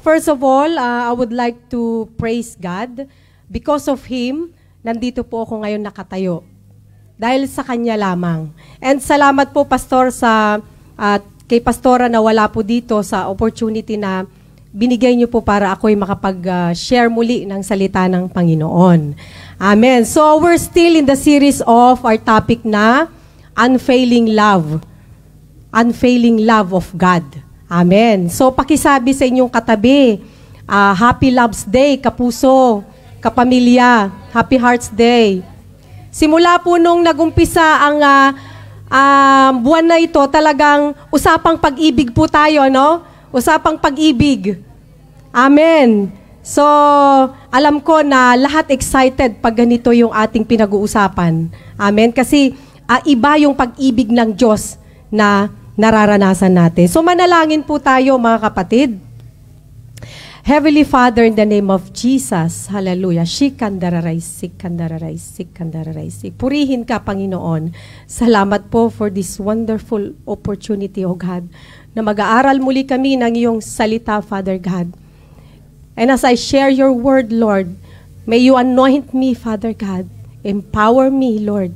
First of all, I would like to praise God. Because of Him, nandito po ako ngayon nakatayo. Dahil sa Kanya lamang. And salamat po, Pastor, kay Pastora na wala po dito sa opportunity na binigay niyo po para ako'y makapag-share muli ng salita ng Panginoon. Amen. So, we're still in the series of our topic na Unfailing Love. Unfailing Love of God. Amen. So, pakisabi sa inyong katabi, Happy Love's Day, kapuso, kapamilya, Happy Heart's Day. Simula po nung nagumpisa ang buwan na ito, talagang usapang pag-ibig po tayo, no? Usapang pag-ibig. Amen. So, alam ko na lahat excited pag ganito yung ating pinag-uusapan. Amen. Kasi iba yung pag-ibig ng Diyos na nararanasan natin. So, manalangin po tayo, mga kapatid. Heavenly Father, in the name of Jesus, hallelujah, shikandararay, sikandararay, sikandararay, purihin ka, Panginoon. Salamat po for this wonderful opportunity, O God, na mag-aaral muli kami ng iyong salita, Father God. And as I share your word, Lord, may you anoint me, Father God. Empower me, Lord,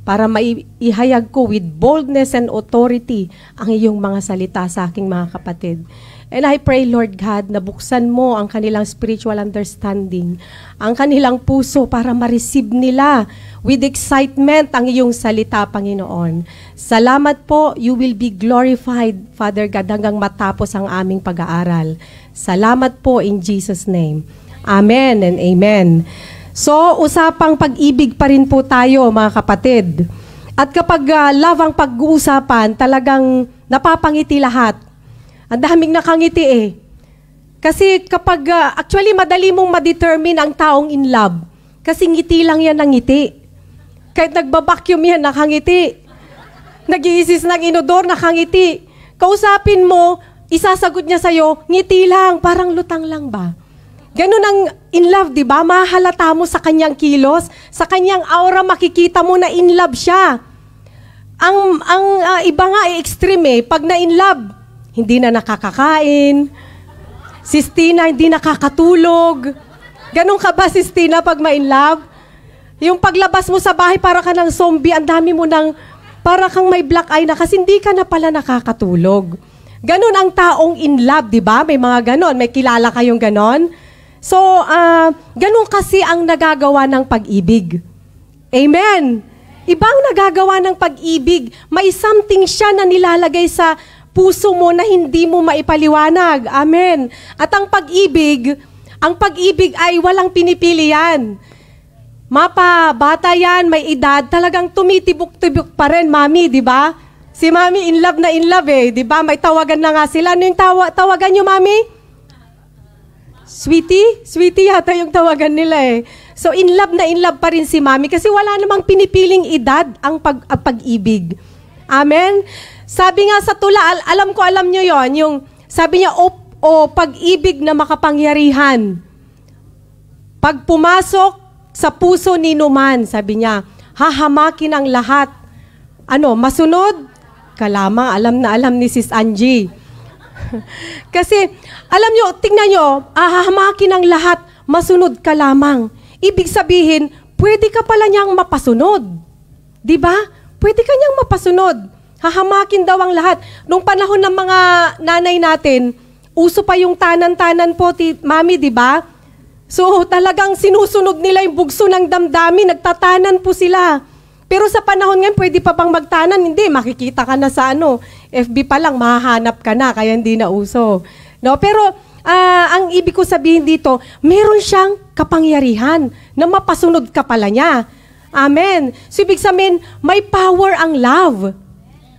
para maihayag ko with boldness and authority ang iyong mga salita sa aking mga kapatid. And I pray, Lord God, na buksan mo ang kanilang spiritual understanding, ang kanilang puso para ma-receive nila with excitement ang iyong salita, Panginoon. Salamat po, you will be glorified, Father God, hanggang matapos ang aming pag-aaral. Salamat po in Jesus' name. Amen and amen. So, usapang pag-ibig pa rin po tayo, mga kapatid. At kapag love ang pag-uusapan, talagang napapangiti lahat. Ang daming nakangiti eh. Kasi kapag, actually madali mong ma-determine ang taong in love. Kasi ngiti lang yan ng ngiti. Kahit nagbabacuum yan, nakangiti. Nag-iisis ng inodor, nakangiti. Kausapin mo, isasagot niya sa'yo, ngiti lang, parang lutang lang ba? Ganun ang in love, di ba? Mahalata mo sa kanyang kilos, sa kanyang aura, makikita mo na in love siya. Ang iba nga extreme eh, pag na in love, hindi na nakakakain. Si Stina, hindi nakakatulog. Ganun ka ba, si Stina, pag ma-in love? Yung paglabas mo sa bahay, para ka ng zombie, ang dami mo ng, para kang may black eye na kasi hindi ka na pala nakakatulog. Ganun ang taong in love, di ba? May mga ganun. May kilala kayong ganun? So, ganun kasi ang nagagawa ng pag-ibig. Amen. Ibang nagagawa ng pag-ibig. May something siya na nilalagay sa puso mo na hindi mo maipaliwanag. Amen. At ang pag-ibig ay walang pinipili yan. Bata yan, may edad, talagang tumitibok-tibok pa rin, Mami, di ba? Si Mami in love eh, di ba? May tawagan na nga sila. Ano yung tawagan nyo, Mami? Sweetie? Sweetie yata yung tawagan nila eh. So in love pa rin si Mami kasi wala namang pinipiling edad ang pag-ibig. Amen? Sabi nga sa tula, alam nyo yon, yung sabi niya, pag-ibig na makapangyarihan. Pag pumasok sa puso ni Numan, sabi niya, hahamakin ang lahat. Masunod? Kalama, alam ni Sis Angie. Kasi, alam nyo, tingnan nyo, hahamakin ang lahat, masunod ka lamang. Ibig sabihin, pwede ka pala niyang mapasunod. Diba? Pwede ka niyang mapasunod. Hahamakin daw ang lahat. Nung panahon ng mga nanay natin, uso pa yung tanan-tanan po, Mami, di ba? So talagang sinusunod nila yung bugso ng damdamin, nagtatanan po sila. Pero sa panahon ngayon, pwede pa bang magtanan? Hindi, makikita ka na sa FB pa lang, mahahanap ka na, kaya hindi na uso. No? Pero ang ibig ko sabihin dito, meron siyang kapangyarihan na mapasunod ka pala niya. Amen. So ibig sabihin, may power ang love.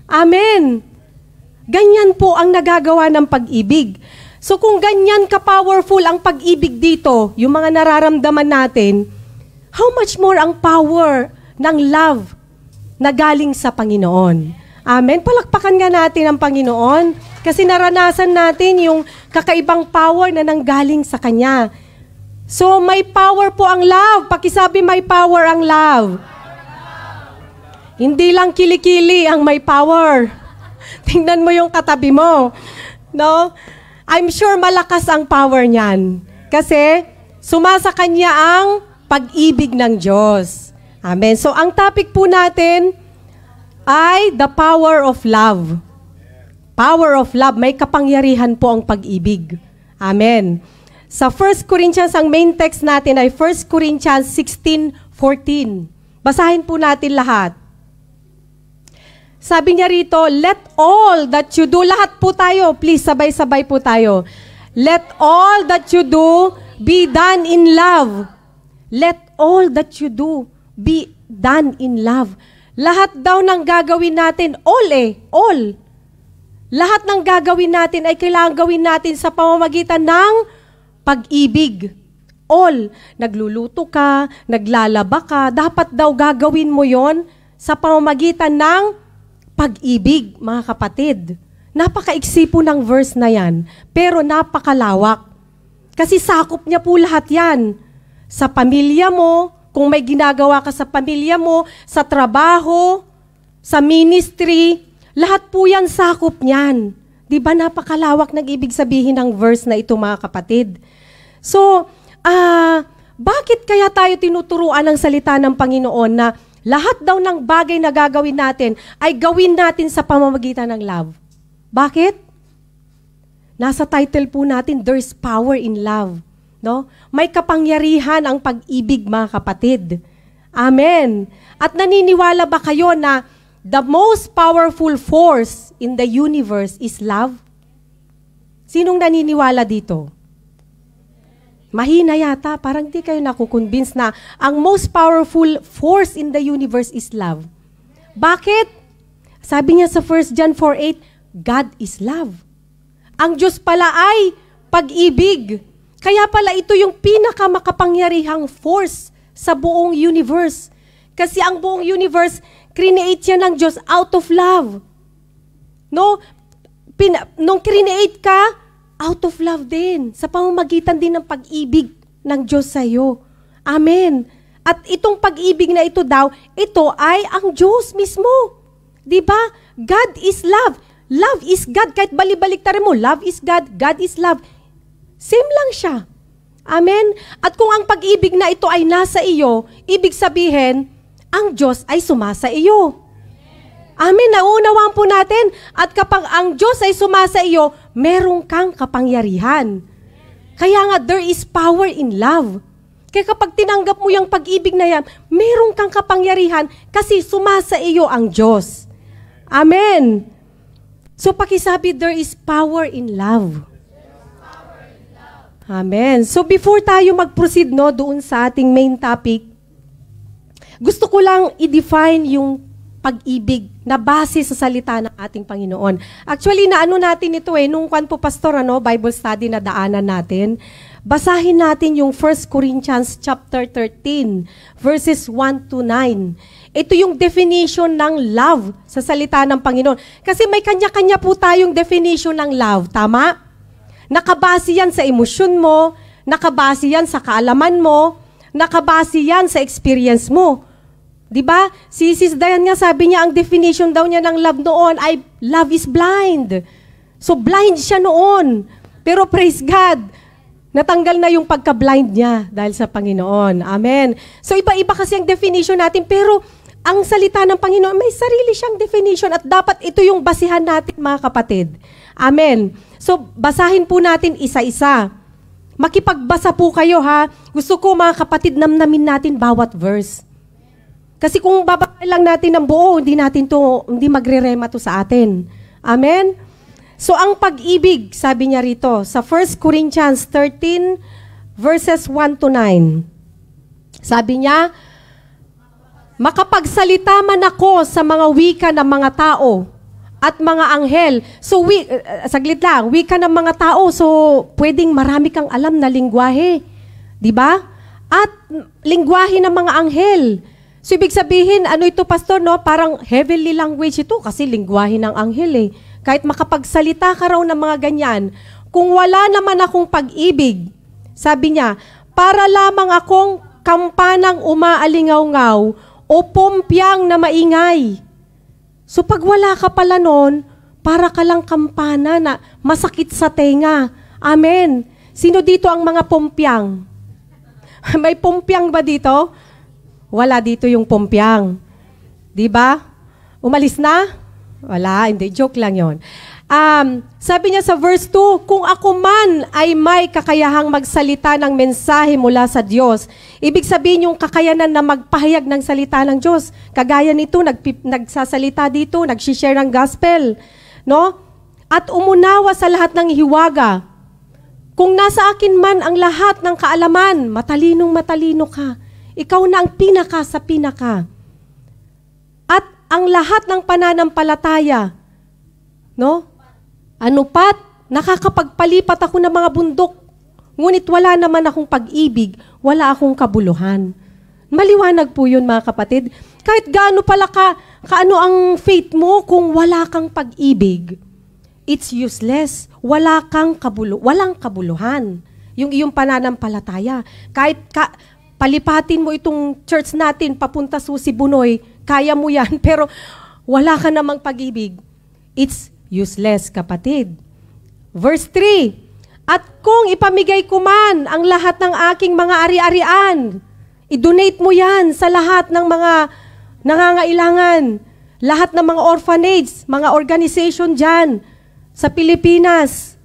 Amen. Ganyan po ang nagagawa ng pag-ibig. So kung ganyan ka-powerful ang pag-ibig dito, yung mga nararamdaman natin, how much more ang power ng love na galing sa Panginoon. Amen. Palakpakan nga natin ang Panginoon kasi naranasan natin yung kakaibang power na nanggaling sa Kanya. So may power po ang love. Pakisabi, may power ang love. Hindi lang kilikili ang may power. Tingnan mo yung katabi mo. No? I'm sure malakas ang power niyan. Kasi sumasa kanya ang pag-ibig ng Diyos. Amen. So ang topic po natin ay the power of love. Power of love. May kapangyarihan po ang pag-ibig. Amen. Sa 1 Corinthians, ang main text natin ay 1 Corinthians 16:14. Basahin po natin lahat. Sabi niya rito, let all that you do, lahat po tayo, please sabay-sabay po tayo. Let all that you do be done in love. Let all that you do be done in love. Lahat daw ng gagawin natin, all. Lahat ng gagawin natin ay kailangan gawin natin sa pamamagitan ng pag-ibig. All. Nagluluto ka, naglalaba ka, dapat daw gagawin mo yon sa pamamagitan ng pag-ibig, mga kapatid. Napakaiksi po ng verse na yan, pero napakalawak. Kasi sakop niya po lahat yan. Sa pamilya mo, kung may ginagawa ka sa pamilya mo, sa trabaho, sa ministry, lahat po yan sakop niyan. Di ba napakalawak ng ibig sabihin ng verse na ito, mga kapatid? So, bakit kaya tayo tinuturuan ng salita ng Panginoon na lahat daw ng bagay na gagawin natin ay gawin natin sa pamamagitan ng love? Bakit? Nasa title po natin, there's power in love. No? May kapangyarihan ang pag-ibig, mga kapatid. Amen. At naniniwala ba kayo na the most powerful force in the universe is love? Sinong naniniwala dito? Mahina yata, parang di kayo nakukonvince na ang most powerful force in the universe is love. Bakit? Sabi niya sa 1 John 4:8, God is love. Ang Diyos pala ay pag-ibig. Kaya pala ito yung pinakamakapangyarihang force sa buong universe. Kasi ang buong universe, create yan ng Diyos out of love. No? Nung create ka, out of love din. Sa pamamagitan din ng pag-ibig ng Diyos sa iyo. Amen. At itong pag-ibig na ito daw, ito ay ang Diyos mismo. Diba? God is love. Love is God. Kahit balibalik-tarin mo, love is God, God is love. Same lang siya. Amen? At kung ang pag-ibig na ito ay nasa iyo, ibig sabihin, ang Diyos ay sumasa iyo. Amen, naunawaan po natin. At kapag ang Diyos ay sumasa iyo, meron kang kapangyarihan. Kaya nga, there is power in love. Kaya kapag tinanggap mo yung pag-ibig na yan, meron kang kapangyarihan kasi sumasa iyo ang Diyos. Amen. So pakisabi, there is power in love. Amen. So before tayo mag-proceed doon sa ating main topic, gusto ko lang i-define yung pag-ibig na base sa salita ng ating Panginoon. Actually, naano natin ito nung kwan po pastor, Bible study na daanan natin. Basahin natin yung 1 Corinthians chapter 13, verses 1 to 9. Ito yung definition ng love sa salita ng Panginoon. Kasi may kanya-kanya po tayong definition ng love, tama? Nakabase yan sa emosyon mo, nakabase yan sa kaalaman mo, nakabase yan sa experience mo. Diba? Si Sis Dayan nga, sabi niya, ang definition daw niya ng love noon ay love is blind. So blind siya noon. Pero praise God, natanggal na yung pagka-blind niya dahil sa Panginoon. Amen. So iba-iba kasi ang definition natin, pero ang salita ng Panginoon, may sarili siyang definition at dapat ito yung basihan natin, mga kapatid. Amen. So basahin po natin isa-isa. Makipagbasa po kayo, ha. Gusto ko, mga kapatid, namnamin natin bawat verse. Kasi kung babasahin lang natin ng buo, hindi magre-rema to sa atin. Amen? So, ang pag-ibig, sabi niya rito, sa 1 Corinthians 13, verses 1 to 9. Sabi niya, makapagsalita man ako sa mga wika ng mga tao at mga anghel. So, saglit lang, wika ng mga tao, so pwedeng marami kang alam na lingwahe. Diba? At lingwahe ng mga anghel. So, ibig sabihin, ano ito, pastor, parang heavenly language ito kasi lingwahe ng anghel Kahit makapagsalita ka raw ng mga ganyan, kung wala naman akong pag-ibig, sabi niya, para lamang akong kampanang umaalingaw-ngaw o pumpyang na maingay. So, pag wala ka pala nun, para ka lang kampana na masakit sa tenga. Amen. Sino dito ang mga pumpyang? May pumpyang ba dito? Wala dito yung pumpyang. Di ba? Umalis na? Wala, hindi. Joke lang yon. Sabi niya sa verse 2, kung ako man ay may kakayahang magsalita ng mensahe mula sa Diyos, ibig sabihin yung kakayanan na magpahayag ng salita ng Diyos. Kagaya nito, nagsasalita dito, nagsishare ng gospel. No? At umunawa sa lahat ng hiwaga. Kung nasa akin man ang lahat ng kaalaman, matalino ka. Ikaw na ang pinaka sa pinaka. At ang lahat ng pananampalataya, no? Ano pat, nakakapagpalipat ako ng mga bundok, ngunit wala naman akong pag-ibig, wala akong kabuluhan. Maliwanag po yun, mga kapatid. Kahit gaano pala kaano ang faith mo kung wala kang pag-ibig, it's useless. Walang kabuluhan. Yung iyong pananampalataya. Kahit palipatin mo itong church natin papunta Susi Bunoy, kaya mo yan, pero wala ka namang pag-ibig. It's useless, kapatid. Verse 3, at kung ipamigay ko man ang lahat ng aking mga ari-arian, i-donate mo yan sa lahat ng mga nangangailangan, lahat ng mga orphanage, mga organization dyan sa Pilipinas,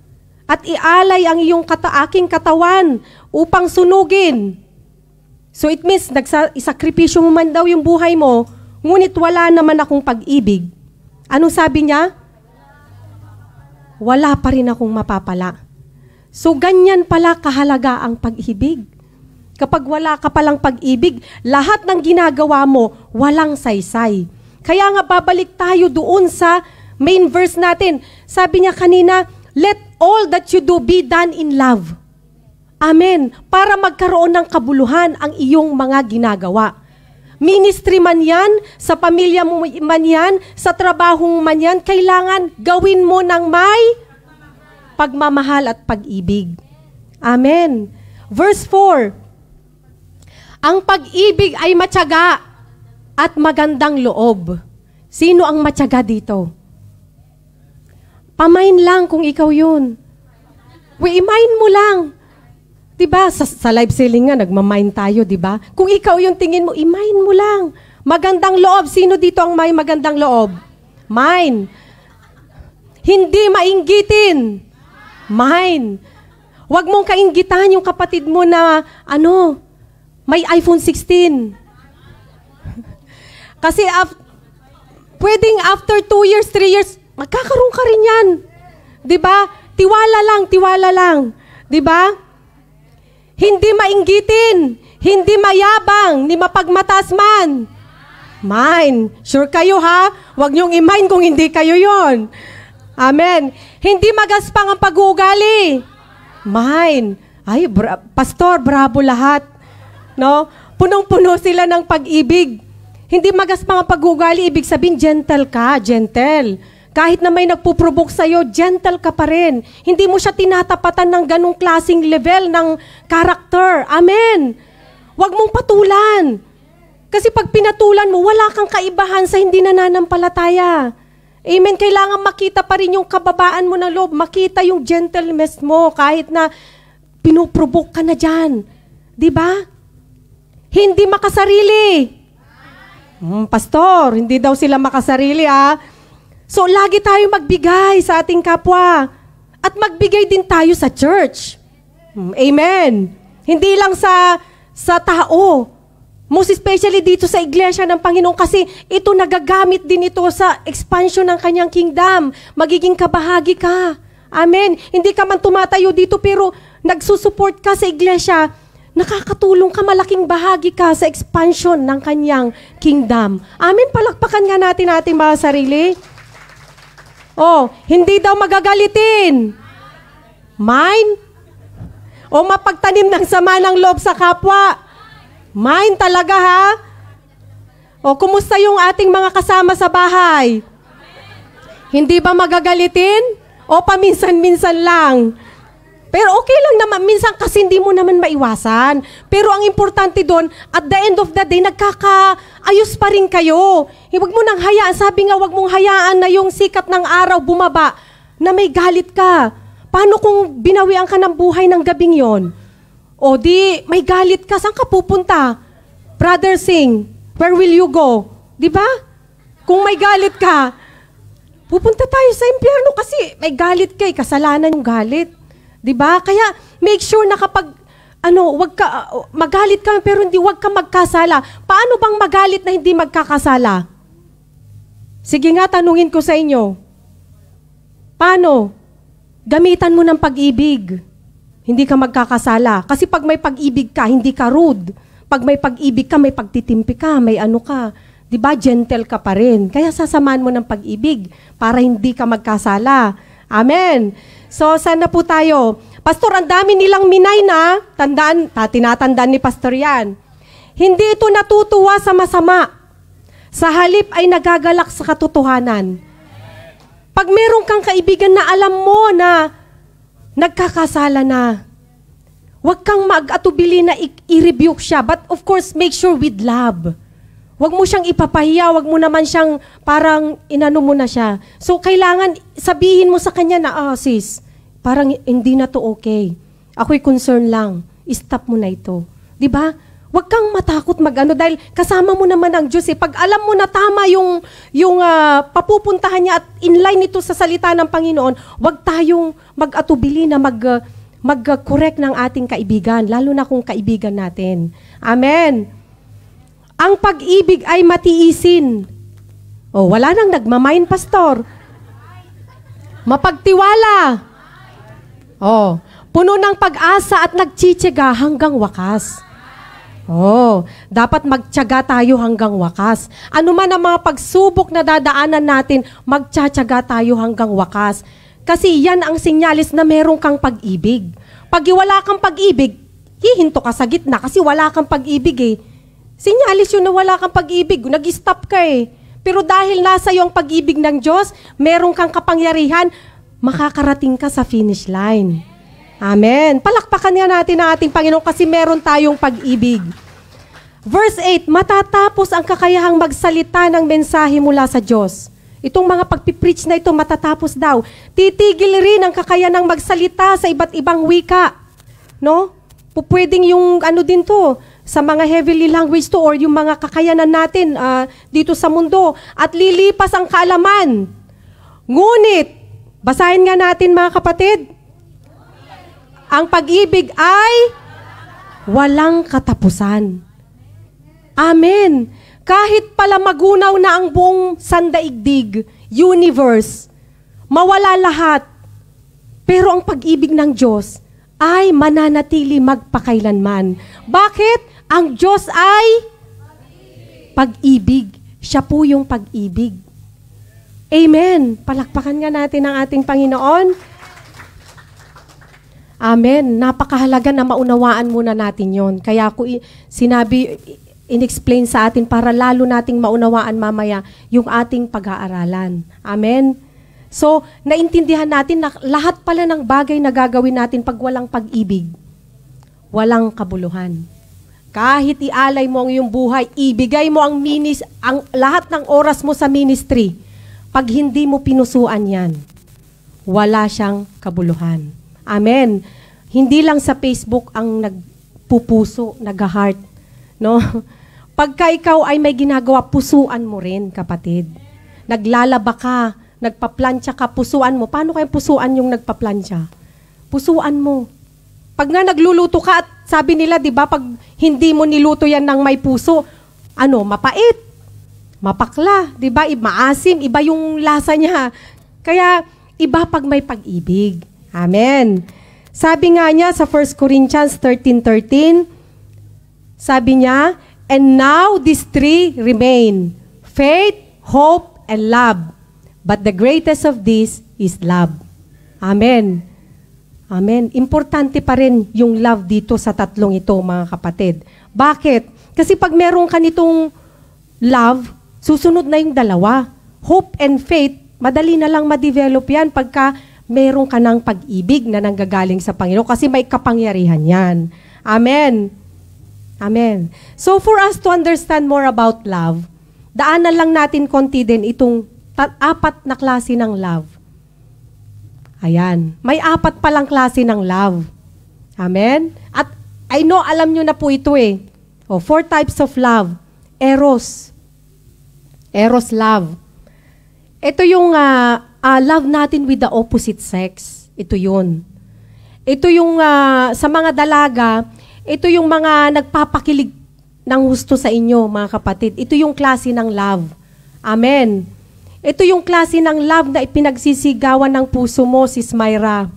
at ialay ang iyong aking katawan upang sunugin. So it means, isakripisyo mo man daw yung buhay mo, ngunit wala naman akong pag-ibig. Anong sabi niya? Wala pa rin akong mapapala. So, ganyan pala kahalaga ang pag-ibig. Kapag wala ka palang pag-ibig, lahat ng ginagawa mo, walang saysay. Kaya nga, babalik tayo doon sa main verse natin. Sabi niya kanina, let all that you do be done in love. Amen. Para magkaroon ng kabuluhan ang iyong mga ginagawa. Ministry man yan, sa pamilya mo man yan, sa trabaho mo man yan, kailangan gawin mo ng may pagmamahal at pag-ibig. Amen. Verse 4, ang pag-ibig ay matyaga at magandang loob. Sino ang matyaga dito? Pamain lang kung ikaw yun. Imain mo lang. Diba? Sa live selling nga, nagmamine tayo, diba? Kung ikaw yung tingin mo, imain mo lang. Magandang loob. Sino dito ang may magandang loob? Mine. Hindi mainggitin. Mine. Huwag mong kainggitan yung kapatid mo na, may iPhone 16. Kasi pwedeng after 2 years, 3 years, magkakaroon ka rin yan. Diba? Tiwala lang. Diba? Hindi mainggitin, hindi mayabang, ni mapagmatas man. Mine. Sure kayo ha? Huwag niyong i-mine kung hindi kayo yon. Amen. Hindi magaspang ang pag-uugali. Mine. Ay, pastor, bravo lahat. No? Punong-puno sila ng pag-ibig. Hindi magaspang ang pag-uugali, ibig sabihin gentle ka, gentle. Kahit na may nagpuprovoke sa'yo, gentle ka pa rin. Hindi mo siya tinatapatan ng ganong klaseng level ng character. Amen. Huwag mong patulan. Kasi pag pinatulan mo, wala kang kaibahan sa hindi nananampalataya. Amen. Kailangan makita pa rin yung kababaan mo ng loob. Makita yung gentleness mo kahit na pinuprovoke ka na dyan. Diba? Hindi makasarili. Pastor, hindi daw sila makasarili So, lagi tayo magbigay sa ating kapwa. At magbigay din tayo sa church. Amen. Hindi lang sa tao. Most especially dito sa iglesia ng Panginoon kasi ito nagagamit din ito sa expansion ng kanyang kingdom. Magiging kabahagi ka. Amen. Hindi ka man tumatayo dito pero nagsusupport ka sa iglesia. Nakakatulong ka, malaking bahagi ka sa expansion ng kanyang kingdom. Amen. Palakpakan nga natin ating mga sarili. Hindi daw magagalitin. Mine? O mapagtanim ng sama ng loob sa kapwa? Mine talaga ha? O kumusta yung ating mga kasama sa bahay? Hindi ba magagalitin? O paminsan-minsan lang? Pero okay lang naman, minsan kasi hindi mo naman maiwasan. Pero ang importante doon, at the end of the day, nagkakaayos pa rin kayo. Huwag mo nang hayaan, sabi nga, huwag mong hayaan na yung sikat ng araw bumaba, na may galit ka. Paano kung binawian ka ng buhay ng gabing yon? O di, may galit ka, saan ka pupunta? Brother Sing, where will you go? Di ba? Kung may galit ka, pupunta tayo sa impyerno kasi may galit ka, kasalanan yung galit. Di ba? Kaya make sure na kapag wag ka, magalit ka pero wag ka magkasala. Paano bang magalit na hindi magkakasala? Sige nga, tanungin ko sa inyo. Paano? Gamitan mo ng pag-ibig. Hindi ka magkakasala. Kasi pag may pag-ibig ka, hindi ka rude. Pag may pag-ibig ka, may pagtitimpi ka, may ano ka. Diba, gentle ka pa rin. Kaya sasamahan mo ng pag-ibig para hindi ka magkasala. Amen. So, sana po tayo. Pastor, ang dami nilang minay na, tinatandaan ni Pastor yan. Hindi ito natutuwa sa masama. Sa halip ay nagagalak sa katotohanan. Pag meron kang kaibigan na alam mo na nagkakasala na, huwag kang mag-atubili na i-rebuke siya. But of course, make sure with love. Huwag mo siyang ipapahiya, huwag mo naman siyang parang inano mo na siya. So, kailangan sabihin mo sa kanya na, sis, parang hindi na to okay. Ako'y concern lang. I-stop mo na ito. Diba? Huwag kang matakot mag-ano dahil kasama mo naman ang Diyos. Pag alam mo na tama yung papupuntahan niya at inline ito sa salita ng Panginoon, huwag tayong mag-atubili na mag-correct ng ating kaibigan, lalo na kung kaibigan natin. Amen. Ang pag-ibig ay matiisin. Wala nang nagmamain, Pastor. Mapagtiwala. Puno ng pag-asa at nagtsitsaga hanggang wakas. Dapat magtiyaga tayo hanggang wakas. Ano man ang mga pagsubok na dadaanan natin, magtsatsaga tayo hanggang wakas. Kasi yan ang sinyalis na meron kang pag-ibig. Pag wala kang pag-ibig, hihinto ka sa gitna kasi wala kang pag-ibig eh. Sinyalis yun na wala kang pag-ibig, nag-stop ka eh. Pero dahil nasa yung pag-ibig ng Diyos, meron kang kapangyarihan, makakarating ka sa finish line. Amen. Palakpakan nga natin ang ating Panginoon kasi meron tayong pag-ibig. Verse 8, matatapos ang kakayahang magsalita ng mensahe mula sa Diyos. Itong mga pagpipreach na ito matatapos daw. Titigil rin ang kakayanang magsalita sa iba't ibang wika. No? Pupwedeng yung din to, sa mga heavenly language to or yung mga kakayanan natin dito sa mundo. At lilipas ang kaalaman. Ngunit, basahin nga natin mga kapatid, ang pag-ibig ay walang katapusan. Amen. Kahit pala magunaw na ang buong sandaigdig, universe, mawala lahat, pero ang pag-ibig ng Diyos ay mananatili magpakailanman. Bakit? Ang Diyos ay pag-ibig. Siya po yung pag-ibig. Amen. Palakpakan nga natin ang ating Panginoon. Amen. Napakahalaga na maunawaan muna natin yon. Kaya ako in-explain sa atin para lalo nating maunawaan mamaya yung ating pag-aaralan. Amen. So, naintindihan natin na lahat pala ng bagay na gagawin natin pag walang pag-ibig, walang kabuluhan. Kahit ialay mo ang iyong buhay, ibigay mo ang lahat ng oras mo sa ministry, pag hindi mo pinusuan yan, wala siyang kabuluhan. Amen. Hindi lang sa Facebook ang nagpupuso, nag-heart. No? Pagka ikaw ay may ginagawa, pusuan mo rin, kapatid. Naglalaba ka, nagpaplansya ka, pusuan mo. Paano kayong pusuan yung nagpaplansya? Pusuan mo. Pag nga nagluluto ka at sabi nila, di ba, pag hindi mo niluto yan ng may puso, mapait, mapakla, di ba, maasim, iba yung lasa niya. Kaya, iba pag may pag-ibig. Amen. Sabi nga niya sa 1 Corinthians 13:13, sabi niya, and now these three remain, faith, hope, and love. But the greatest of these is love. Amen. Amen. Importante pa rin yung love dito sa tatlong ito, mga kapatid. Bakit? Kasi pag meron ka nitong love, susunod na yung dalawa. Hope and faith, madali na lang ma-develop yan pagka meron ka ng pag-ibig na nanggagaling sa Panginoon kasi may kapangyarihan yan. Amen. Amen. So for us to understand more about love, daanan lang natin konti din itong 4 na klase ng love. Ayan. May 4 palang klase ng love. Amen? At I know, alam nyo na po ito eh. 4 types of love. Eros. Eros love. Ito yung love natin with the opposite sex. Ito yun. Ito yung sa mga dalaga, ito yung mga nagpapakilig ng husto sa inyo, mga kapatid. Ito yung klase ng love. Amen. Ito yung klase ng love na ipinagsisigawan ng puso mo, Sis Myra.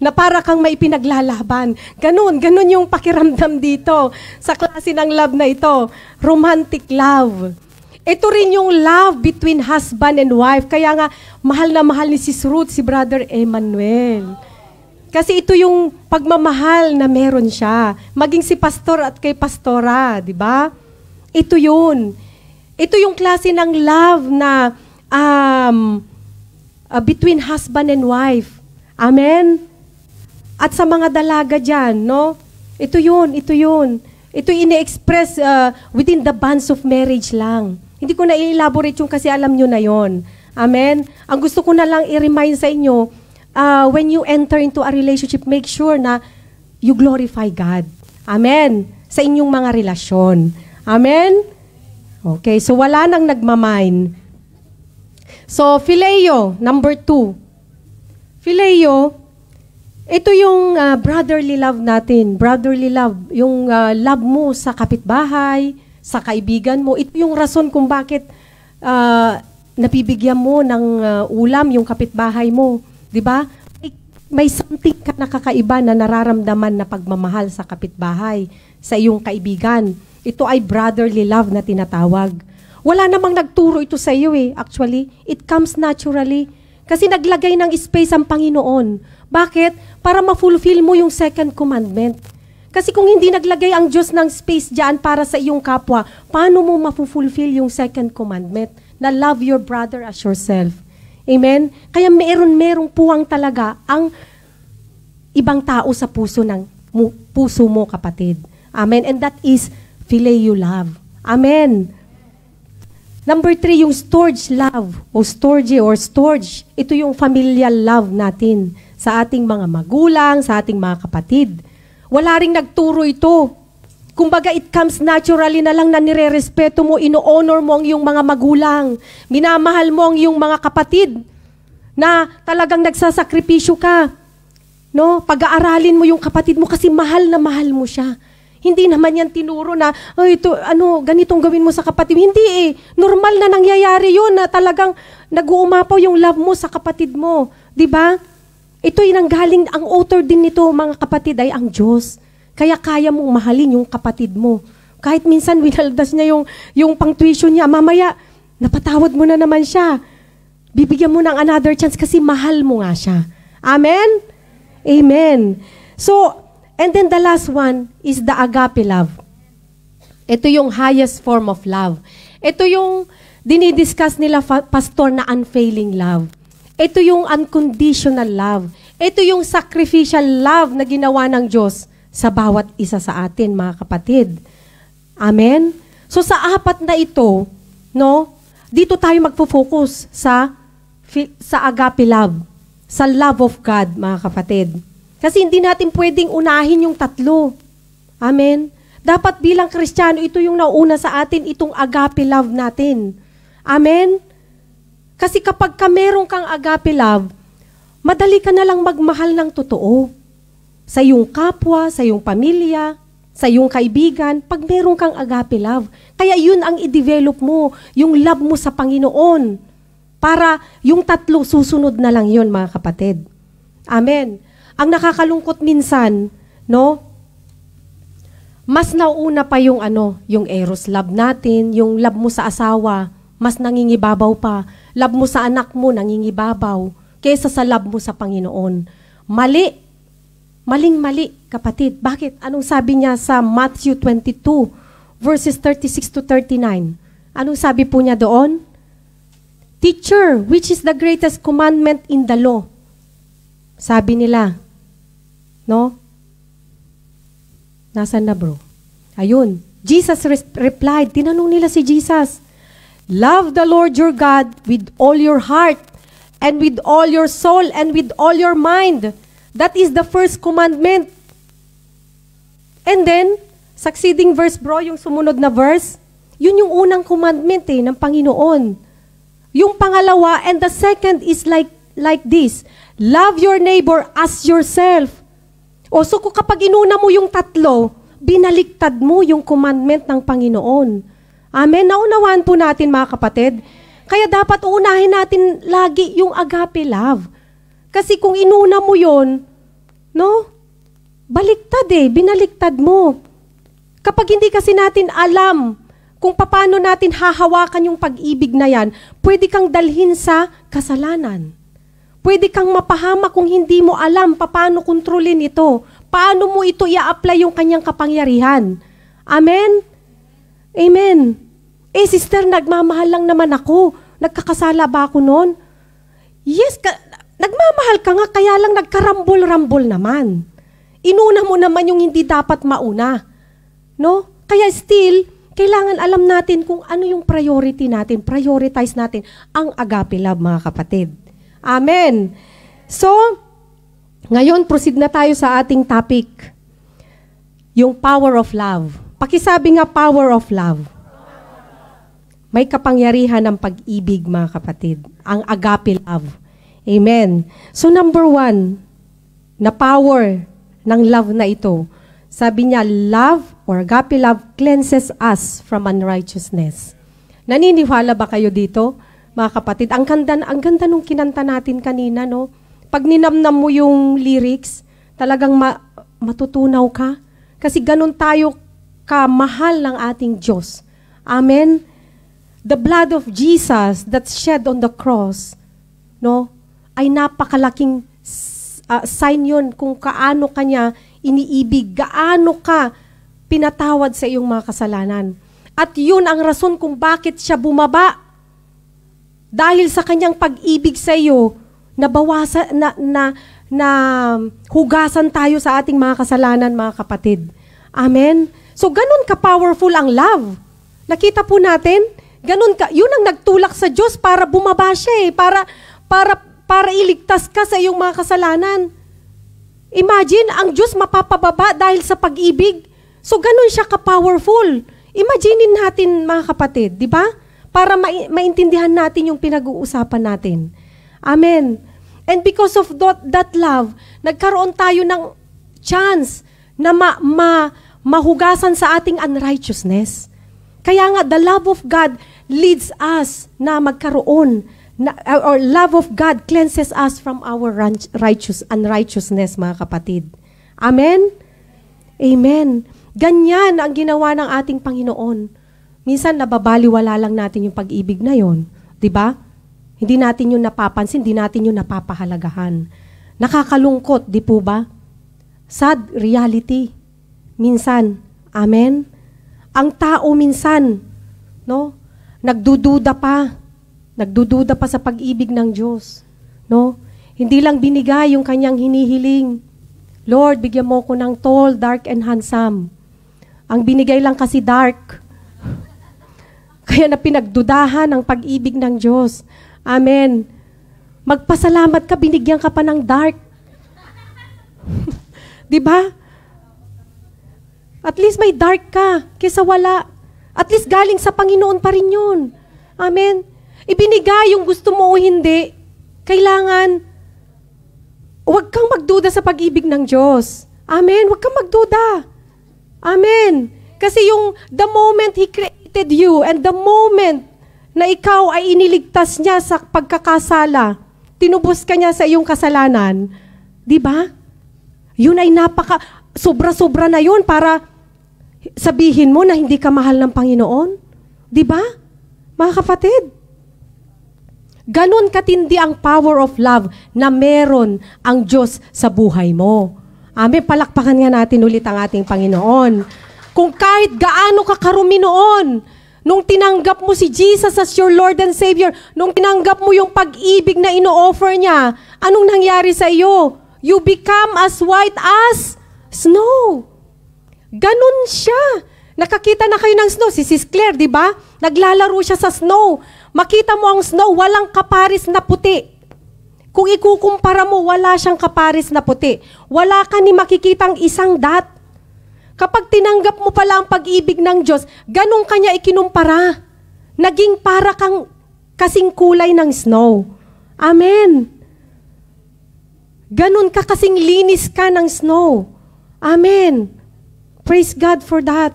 Na para kang may pinaglalaban. Ganun yung pakiramdam dito sa klase ng love na ito. Romantic love. Ito rin yung love between husband and wife. Kaya nga, mahal na mahal ni Sis Ruth, si Brother Emmanuel. Kasi ito yung pagmamahal na meron siya. Maging si pastor at kay pastora, di ba? Ito yun. Ito yung klase ng love na between husband and wife. Amen? At sa mga dalaga dyan, no? Ito yun. Ito ini-express within the bonds of marriage lang. Hindi ko na i-elaborate yung kasi alam nyo na yon. Amen? Ang gusto ko na lang i-remind sa inyo, when you enter into a relationship, make sure na you glorify God. Amen? Sa inyong mga relasyon. Amen? Okay, so wala nang nagmamine. So, phileo, number 2. Phileo, ito yung brotherly love natin. Brotherly love, yung love mo sa kapitbahay, sa kaibigan mo. Ito yung rason kung bakit napibigyan mo ng ulam yung kapitbahay mo. Diba? May something ka nakakaiba na nararamdaman na pagmamahal sa kapitbahay, sa iyong kaibigan. Ito ay brotherly love na tinatawag. Wala namang nagturo ito sa iyo eh. Actually, it comes naturally. Kasi naglagay ng space ang Panginoon. Bakit? Para ma-fulfill mo yung second commandment. Kasi kung hindi naglagay ang Diyos ng space dyan para sa iyong kapwa, paano mo ma-fulfill yung second commandment? Na love your brother as yourself. Amen? Kaya merong puwang talaga ang ibang tao sa puso mo, kapatid. Amen? And that is phileo love. Amen. Number 3, yung storge love o storge. Ito yung familial love natin sa ating mga magulang, sa ating mga kapatid. Wala ring nagturo ito. Kumbaga, it comes naturally na lang na nire-respeto mo, ino-honor mo ang iyong mga magulang. Minamahal mo ang iyong mga kapatid na talagang nagsasakripisyo ka. No? Pag-aaralin mo yung kapatid mo kasi mahal na mahal mo siya. Hindi naman yan tinuro na, ganitong gawin mo sa kapatid. Hindi eh. Normal na nangyayari yun na talagang nag-uumapaw yung love mo sa kapatid mo. Diba? Ito yung nanggaling, ang author din nito, mga kapatid, ay ang Diyos. Kaya kaya mong mahalin yung kapatid mo. Kahit minsan winaldas niya yung pang-tuition niya, mamaya, napatawad mo na naman siya. Bibigyan mo ng another chance kasi mahal mo nga siya. Amen? Amen. So, and then the last one is the agape love. Ito yung highest form of love. Ito yung dinidiscuss nila, pastor, na unfailing love. Ito yung unconditional love. Ito yung sacrificial love na ginawa ng Diyos sa bawat isa sa atin, mga kapatid. Amen? So sa 4 na ito, no, dito tayo magfo-focus sa agape love, sa love of God, mga kapatid. Kasi hindi natin pwedeng unahin yung 3. Amen? Dapat bilang Kristiyano, ito yung nauna sa atin, itong agape love natin. Amen? Kasi kapag meron kang agape love, madali ka na lang magmahal ng totoo. Sa iyong kapwa, sa iyong pamilya, sa iyong kaibigan, pag meron kang agape love. Kaya yun ang i-develop mo, yung love mo sa Panginoon. Para yung 3 susunod na lang yun, mga kapatid. Amen. Ang nakakalungkot minsan, no? Mas nauna pa yung yung eros love natin, yung love mo sa asawa, mas nangingibabaw pa. Love mo sa anak mo, nangingibabaw, kaysa sa love mo sa Panginoon. Mali. Maling-mali, kapatid. Bakit? Anong sabi niya sa Matthew 22, verses 36 to 39? Anong sabi po niya doon? Teacher, which is the greatest commandment in the law? Sabi nila, no? Nasaan na, bro? Ayun. Jesus replied, tinanong nila si Jesus, love the Lord your God with all your heart and with all your soul, and with all your mind. That is the first commandment. And then, succeeding verse bro, yung sumunod na verse, yun yung unang commandment ng Panginoon. Yung pangalawa, and the second is like this, love your neighbor as yourself. O so kapag inuna mo yung tatlo, binaliktad mo yung commandment ng Panginoon. Amen? Naunawaan po natin mga kapatid. Kaya dapat uunahin natin lagi yung agape love. Kasi kung inuna mo yon, no? Baliktad binaliktad mo. Kapag hindi kasi natin alam kung paano natin hahawakan yung pag-ibig na yan, pwede kang dalhin sa kasalanan. Pwede kang mapahama kung hindi mo alam paano kontrolin ito. Paano mo ito i-apply yung kanyang kapangyarihan. Amen? Amen. Sister, nagmamahal lang naman ako. Nagkakasala ba ako noon? Yes, nagmamahal ka nga, kaya lang nagkarambol-rambol naman. Inuna mo naman yung hindi dapat mauna. No? Kaya still, kailangan alam natin kung ano yung priority natin. Prioritize natin ang agape love, mga kapatid. Amen. So, ngayon, proceed na tayo sa ating topic. Yung power of love. Pakisabi nga, power of love. May kapangyarihan ng pag-ibig, mga kapatid. Ang agape love. Amen. So, number 1, na power ng love na ito. Sabi niya, love or agape love cleanses us from unrighteousness. Naniniwala ba kayo dito, mga kapatid? Ang ganda nung kinanta natin kanina, no? Pag ninamnam mo yung lyrics, talagang matutunaw ka. Kasi ganun tayo kamahal ng ating Diyos. Amen? The blood of Jesus that's shed on the cross, no, ay napakalaking sign yun kung kaano kanya iniibig, gaano ka pinatawad sa iyong mga kasalanan. At yun ang rason kung bakit siya bumaba. Dahil sa kanyang pag-ibig sa iyo, nabawasan, na hugasan tayo sa ating mga kasalanan, mga kapatid. Amen? So, ganun ka-powerful ang love. Nakita po natin, ganun ka, yun ang nagtulak sa Diyos para bumaba siya para iligtas ka sa iyong mga kasalanan. Imagine, ang Diyos mapapababa dahil sa pag-ibig. So, ganun siya ka-powerful. Imaginein natin, mga kapatid, di ba? Para maintindihan natin yung pinag-uusapan natin. Amen. And because of that love, nagkaroon tayo ng chance na mahugasan sa ating unrighteousness. Kaya nga, the love of God leads us na magkaroon, or love of God cleanses us from our unrighteousness, mga kapatid. Amen? Amen. Ganyan ang ginawa ng ating Panginoon. Minsan, nababaliwala lang natin yung pag-ibig na yon, di ba? Hindi natin yung napapansin, hindi natin yung napapahalagahan. Nakakalungkot, di po ba? Sad reality. Minsan, amen? Ang tao minsan, no? Nagdududa pa sa pag-ibig ng Diyos, no? Hindi lang binigay yung kanyang hinihiling. Lord, bigyan mo ko ng tall, dark, and handsome. Ang binigay lang kasi dark. Kaya na pinagdudahan ang pag-ibig ng Diyos. Amen. Magpasalamat ka, binigyan ka pa ng dark. Di ba? At least may dark ka, kaysa wala. At least galing sa Panginoon pa rin yun. Amen. Ibinigay yung gusto mo o hindi, kailangan, huwag kang magduda sa pag-ibig ng Diyos. Amen. Huwag kang magduda. Amen. Kasi yung the moment He created you and the moment na ikaw ay iniligtas niya sa pagkakasala, tinubos ka niya sa iyong kasalanan, di ba? Yun ay sobra-sobra na yun para sabihin mo na hindi ka mahal ng Panginoon. Di ba? Mga kapatid, ganon katindi ang power of love na meron ang Diyos sa buhay mo. Amen. Palakpakan nga natin ulit ang ating Panginoon. Kung kahit gaano ka karumi noon, nung tinanggap mo si Jesus as your Lord and Savior, nung tinanggap mo yung pag-ibig na ino-offer niya, anong nangyari sa iyo? You become as white as snow. Ganun siya. Nakakita na kayo ng snow. Si Sis Claire, di ba? Naglalaro siya sa snow. Makita mo ang snow, walang kaparis na puti. Kung ikukumpara mo, wala siyang kapares na puti. Wala ka ni makikitang isang dot. Kapag tinanggap mo pala ang pag-ibig ng Diyos, ganun kanya ikinumpara. Naging para kang kasing kulay ng snow. Amen. Ganun ka kasing linis ka ng snow. Amen. Praise God for that.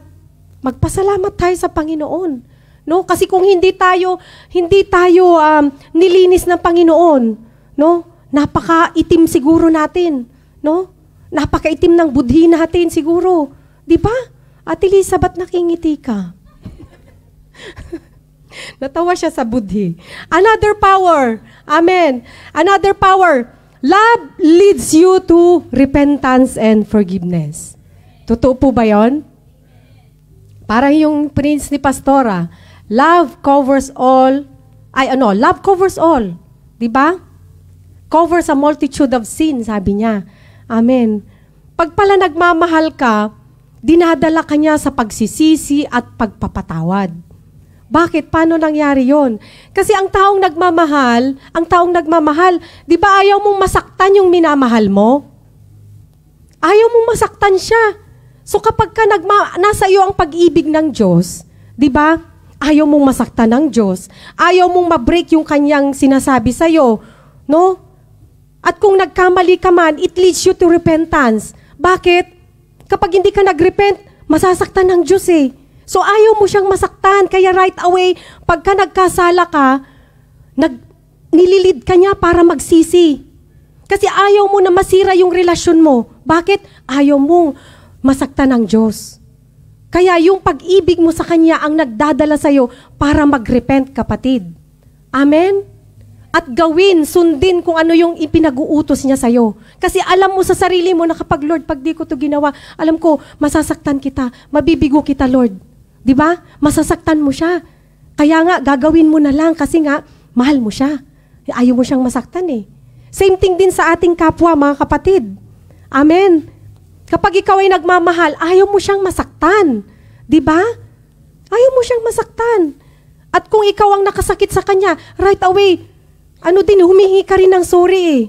Magpasalamat tayo sa Panginoon. No? Kasi kung hindi tayo nilinis ng Panginoon, no? Napakaitim siguro natin, no? Napakaitim ng budhi natin siguro. 'Di ba? Ate Lisa, ba't nakingiti ka? Natawa siya sa budhi. Another power. Amen. Another power. Love leads you to repentance and forgiveness. Totoo po ba 'yon? Parang yung prince ni Pastora, love covers all. Love covers all. 'Di ba? Covers a multitude of sins, sabi niya. Amen. Pag pala nagmamahal ka, dinadala ka niya sa pagsisisi at pagpapatawad. Bakit? Paano nangyari yon? Kasi ang taong nagmamahal, di ba ayaw mong masaktan yung minamahal mo? Ayaw mong masaktan siya. So kapag ka nasa iyo ang pag-ibig ng Diyos, di ba? Ayaw mong masaktan ng Diyos. Ayaw mong ma-break yung kanyang sinasabi sa iyo, no? At kung nagkamali ka man, it leads you to repentance. Bakit? Kapag hindi ka nag-repent, masasaktan ng Diyos eh. So ayaw mo siyang masaktan. Kaya right away, pagka nagkasala ka, nililid ka niya para magsisi. Kasi ayaw mo na masira yung relasyon mo. Bakit? Ayaw mong masaktan ng Diyos. Kaya yung pag-ibig mo sa Kanya ang nagdadala sa'yo para mag-repent, kapatid. Amen? At sundin kung ano yung ipinag-uutos niya sa'yo. Kasi alam mo sa sarili mo na kapag, Lord, pag di ko to ginawa, alam ko, masasaktan kita, mabibigo kita, Lord. Di ba? Masasaktan mo siya. Kaya nga, gagawin mo na lang kasi nga, mahal mo siya. Ayaw mo siyang masaktan eh. Same thing din sa ating kapwa, mga kapatid. Amen. Kapag ikaw ay nagmamahal, ayaw mo siyang masaktan. Di ba? Ayaw mo siyang masaktan. At kung ikaw ang nakasakit sa kanya, right away, humihingi ka rin ng sorry eh.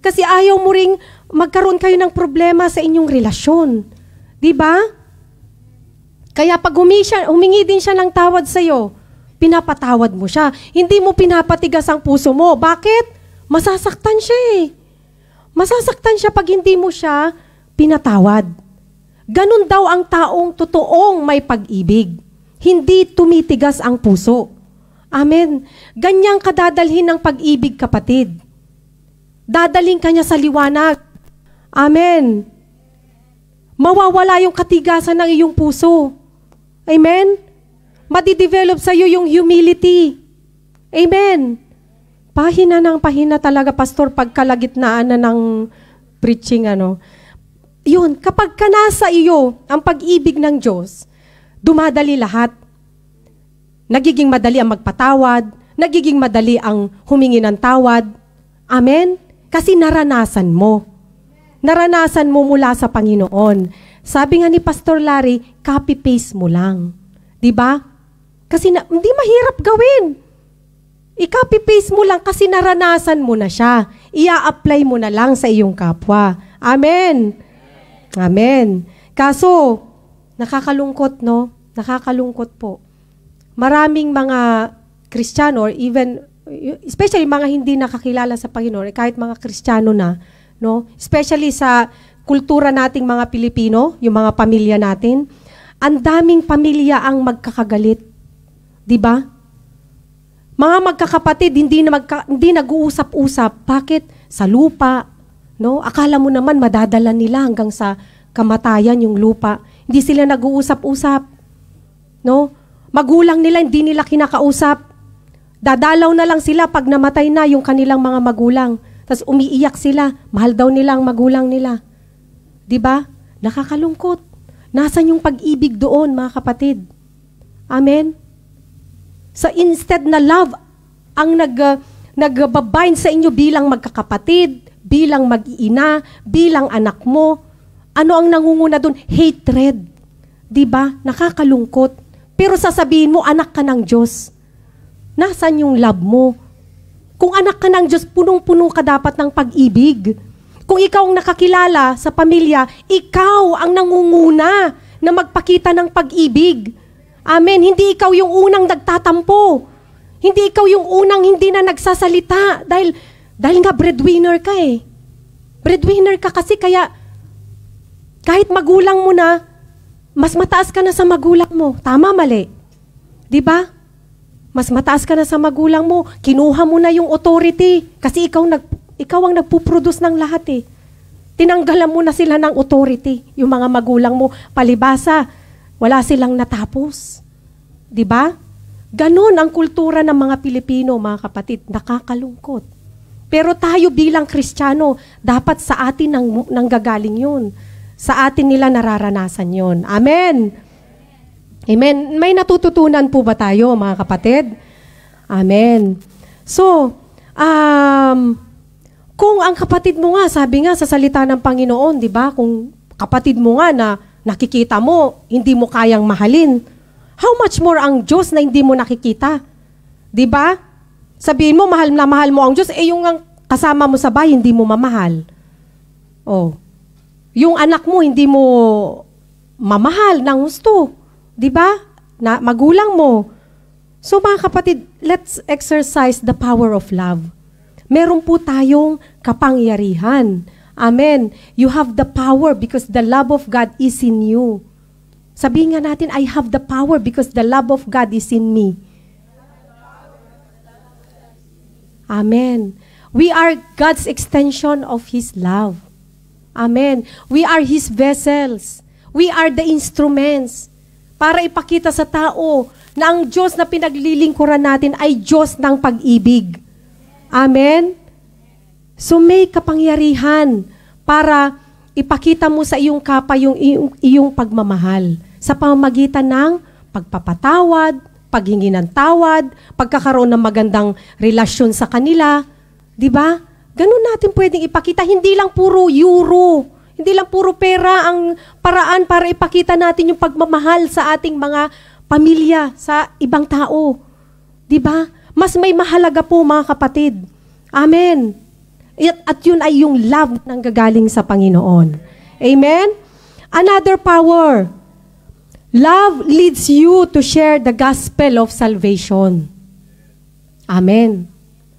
Kasi ayaw mo ring magkaroon kayo ng problema sa inyong relasyon. Di ba? Kaya pag humingi din siya ng tawad sa'yo, pinapatawad mo siya. Hindi mo pinapatigas ang puso mo. Bakit? Masasaktan siya eh. Masasaktan siya pag hindi mo siya pinatawad. Ganun daw ang taong totoong may pag-ibig. Hindi tumitigas ang puso. Amen. Ganyang kadadalhin ng pag-ibig, kapatid. Dadaling ka niya sa liwanag. Amen. Mawawala yung katigasan ng iyong puso. Amen. Madidevelop sa iyo yung humility. Amen. Pahina ng pahina talaga, pastor, pagkalagitnaan na ng preaching, Yun, kapag ka nasa iyo ang pag-ibig ng Diyos, dumadali lahat. Nagiging madali ang magpatawad, nagiging madali ang humingi ng tawad. Amen? Kasi naranasan mo. Naranasan mo mula sa Panginoon. Sabi nga ni Pastor Larry, copy-paste mo lang. Diba? Kasi hindi mahirap gawin. I-copy-paste mo lang kasi naranasan mo na siya. Ia-apply mo na lang sa iyong kapwa. Amen? Amen. Kaso, nakakalungkot, no? Nakakalungkot po. Maraming mga Kristiyano, or even, especially mga hindi nakakilala sa Panginoon, kahit mga Kristiyano na, no? Especially sa kultura nating mga Pilipino, yung mga pamilya natin, ang daming pamilya ang magkakagalit. Diba? Mga magkakapatid, hindi nag-uusap-usap. Bakit? Sa lupa. No? Akala mo naman madadala nila hanggang sa kamatayan yung lupa. Hindi sila nag-uusap-usap. No? Magulang nila, hindi nila kinakausap. Dadalaw na lang sila pag namatay na yung kanilang mga magulang. Tapos umiiyak sila. Mahal daw nila ang magulang nila. Diba? Nakakalungkot. Nasaan yung pag-ibig doon, mga kapatid? Amen? So instead na love ang nagbabind sa inyo bilang magkakapatid, bilang mag-iina, bilang anak mo, ano ang nangunguna doon? Hatred. Diba? Nakakalungkot. Pero sasabihin mo, anak ka ng Diyos. Nasaan yung love mo? Kung anak ka ng Diyos, punong-puno ka dapat ng pag-ibig. Kung ikaw ang nakakilala sa pamilya, ikaw ang nangunguna na magpakita ng pag-ibig. Amen. Hindi ikaw yung unang nagtatampo. Hindi ikaw yung unang hindi na nagsasalita. Dahil nga breadwinner ka eh. Breadwinner ka kasi kaya kahit magulang mo na, mas mataas ka na sa magulang mo. Tama, mali? Di ba? Mas mataas ka na sa magulang mo. Kinuha mo na yung authority kasi ikaw ang nagpuproduce ng lahat eh. Tinanggalan mo na sila ng authority. Yung mga magulang mo, palibasa, wala silang natapos. Di ba? Ganon ang kultura ng mga Pilipino, mga kapatid. Nakakalungkot. Pero tayo bilang Kristiyano, dapat sa atin nanggagaling yun. Sa atin nila nararanasan yun. Amen. Amen. May natututunan po ba tayo, mga kapatid? Amen. So, kung ang kapatid mo nga, sabi nga sa salita ng Panginoon, di ba? Kung kapatid mo nga na nakikita mo, hindi mo kayang mahalin, how much more ang Diyos na hindi mo nakikita? Di ba? Sabihin mo, mahal na mahal mo ang Diyos, yung kasama mo sa bahay, hindi mo mamahal. Oh. Yung anak mo, hindi mo mamahal ng gusto. Di ba? Na magulang mo. So mga kapatid, let's exercise the power of love. Meron po tayong kapangyarihan. Amen. You have the power because the love of God is in you. Sabihin nga natin, I have the power because the love of God is in me. Amen. We are God's extension of His love. Amen. We are His vessels. We are the instruments para ipakita sa tao na ang Diyos na pinaglilingkuran natin ay Diyos ng pag-ibig. Amen? So may kapangyarihan para ipakita mo sa iyong kapwa iyong pagmamahal sa pamamagitan ng pagpapatawad, paghingi ng tawad, pagkakaroon ng magandang relasyon sa kanila. Diba? Ganun natin pwedeng ipakita. Hindi lang puro euro, hindi lang puro pera ang paraan para ipakita natin yung pagmamahal sa ating mga pamilya, sa ibang tao. Diba? Mas may mahalaga po, mga kapatid. Amen. At yun ay yung love na gagaling sa Panginoon. Amen? Another power. Love leads you to share the gospel of salvation. Amen.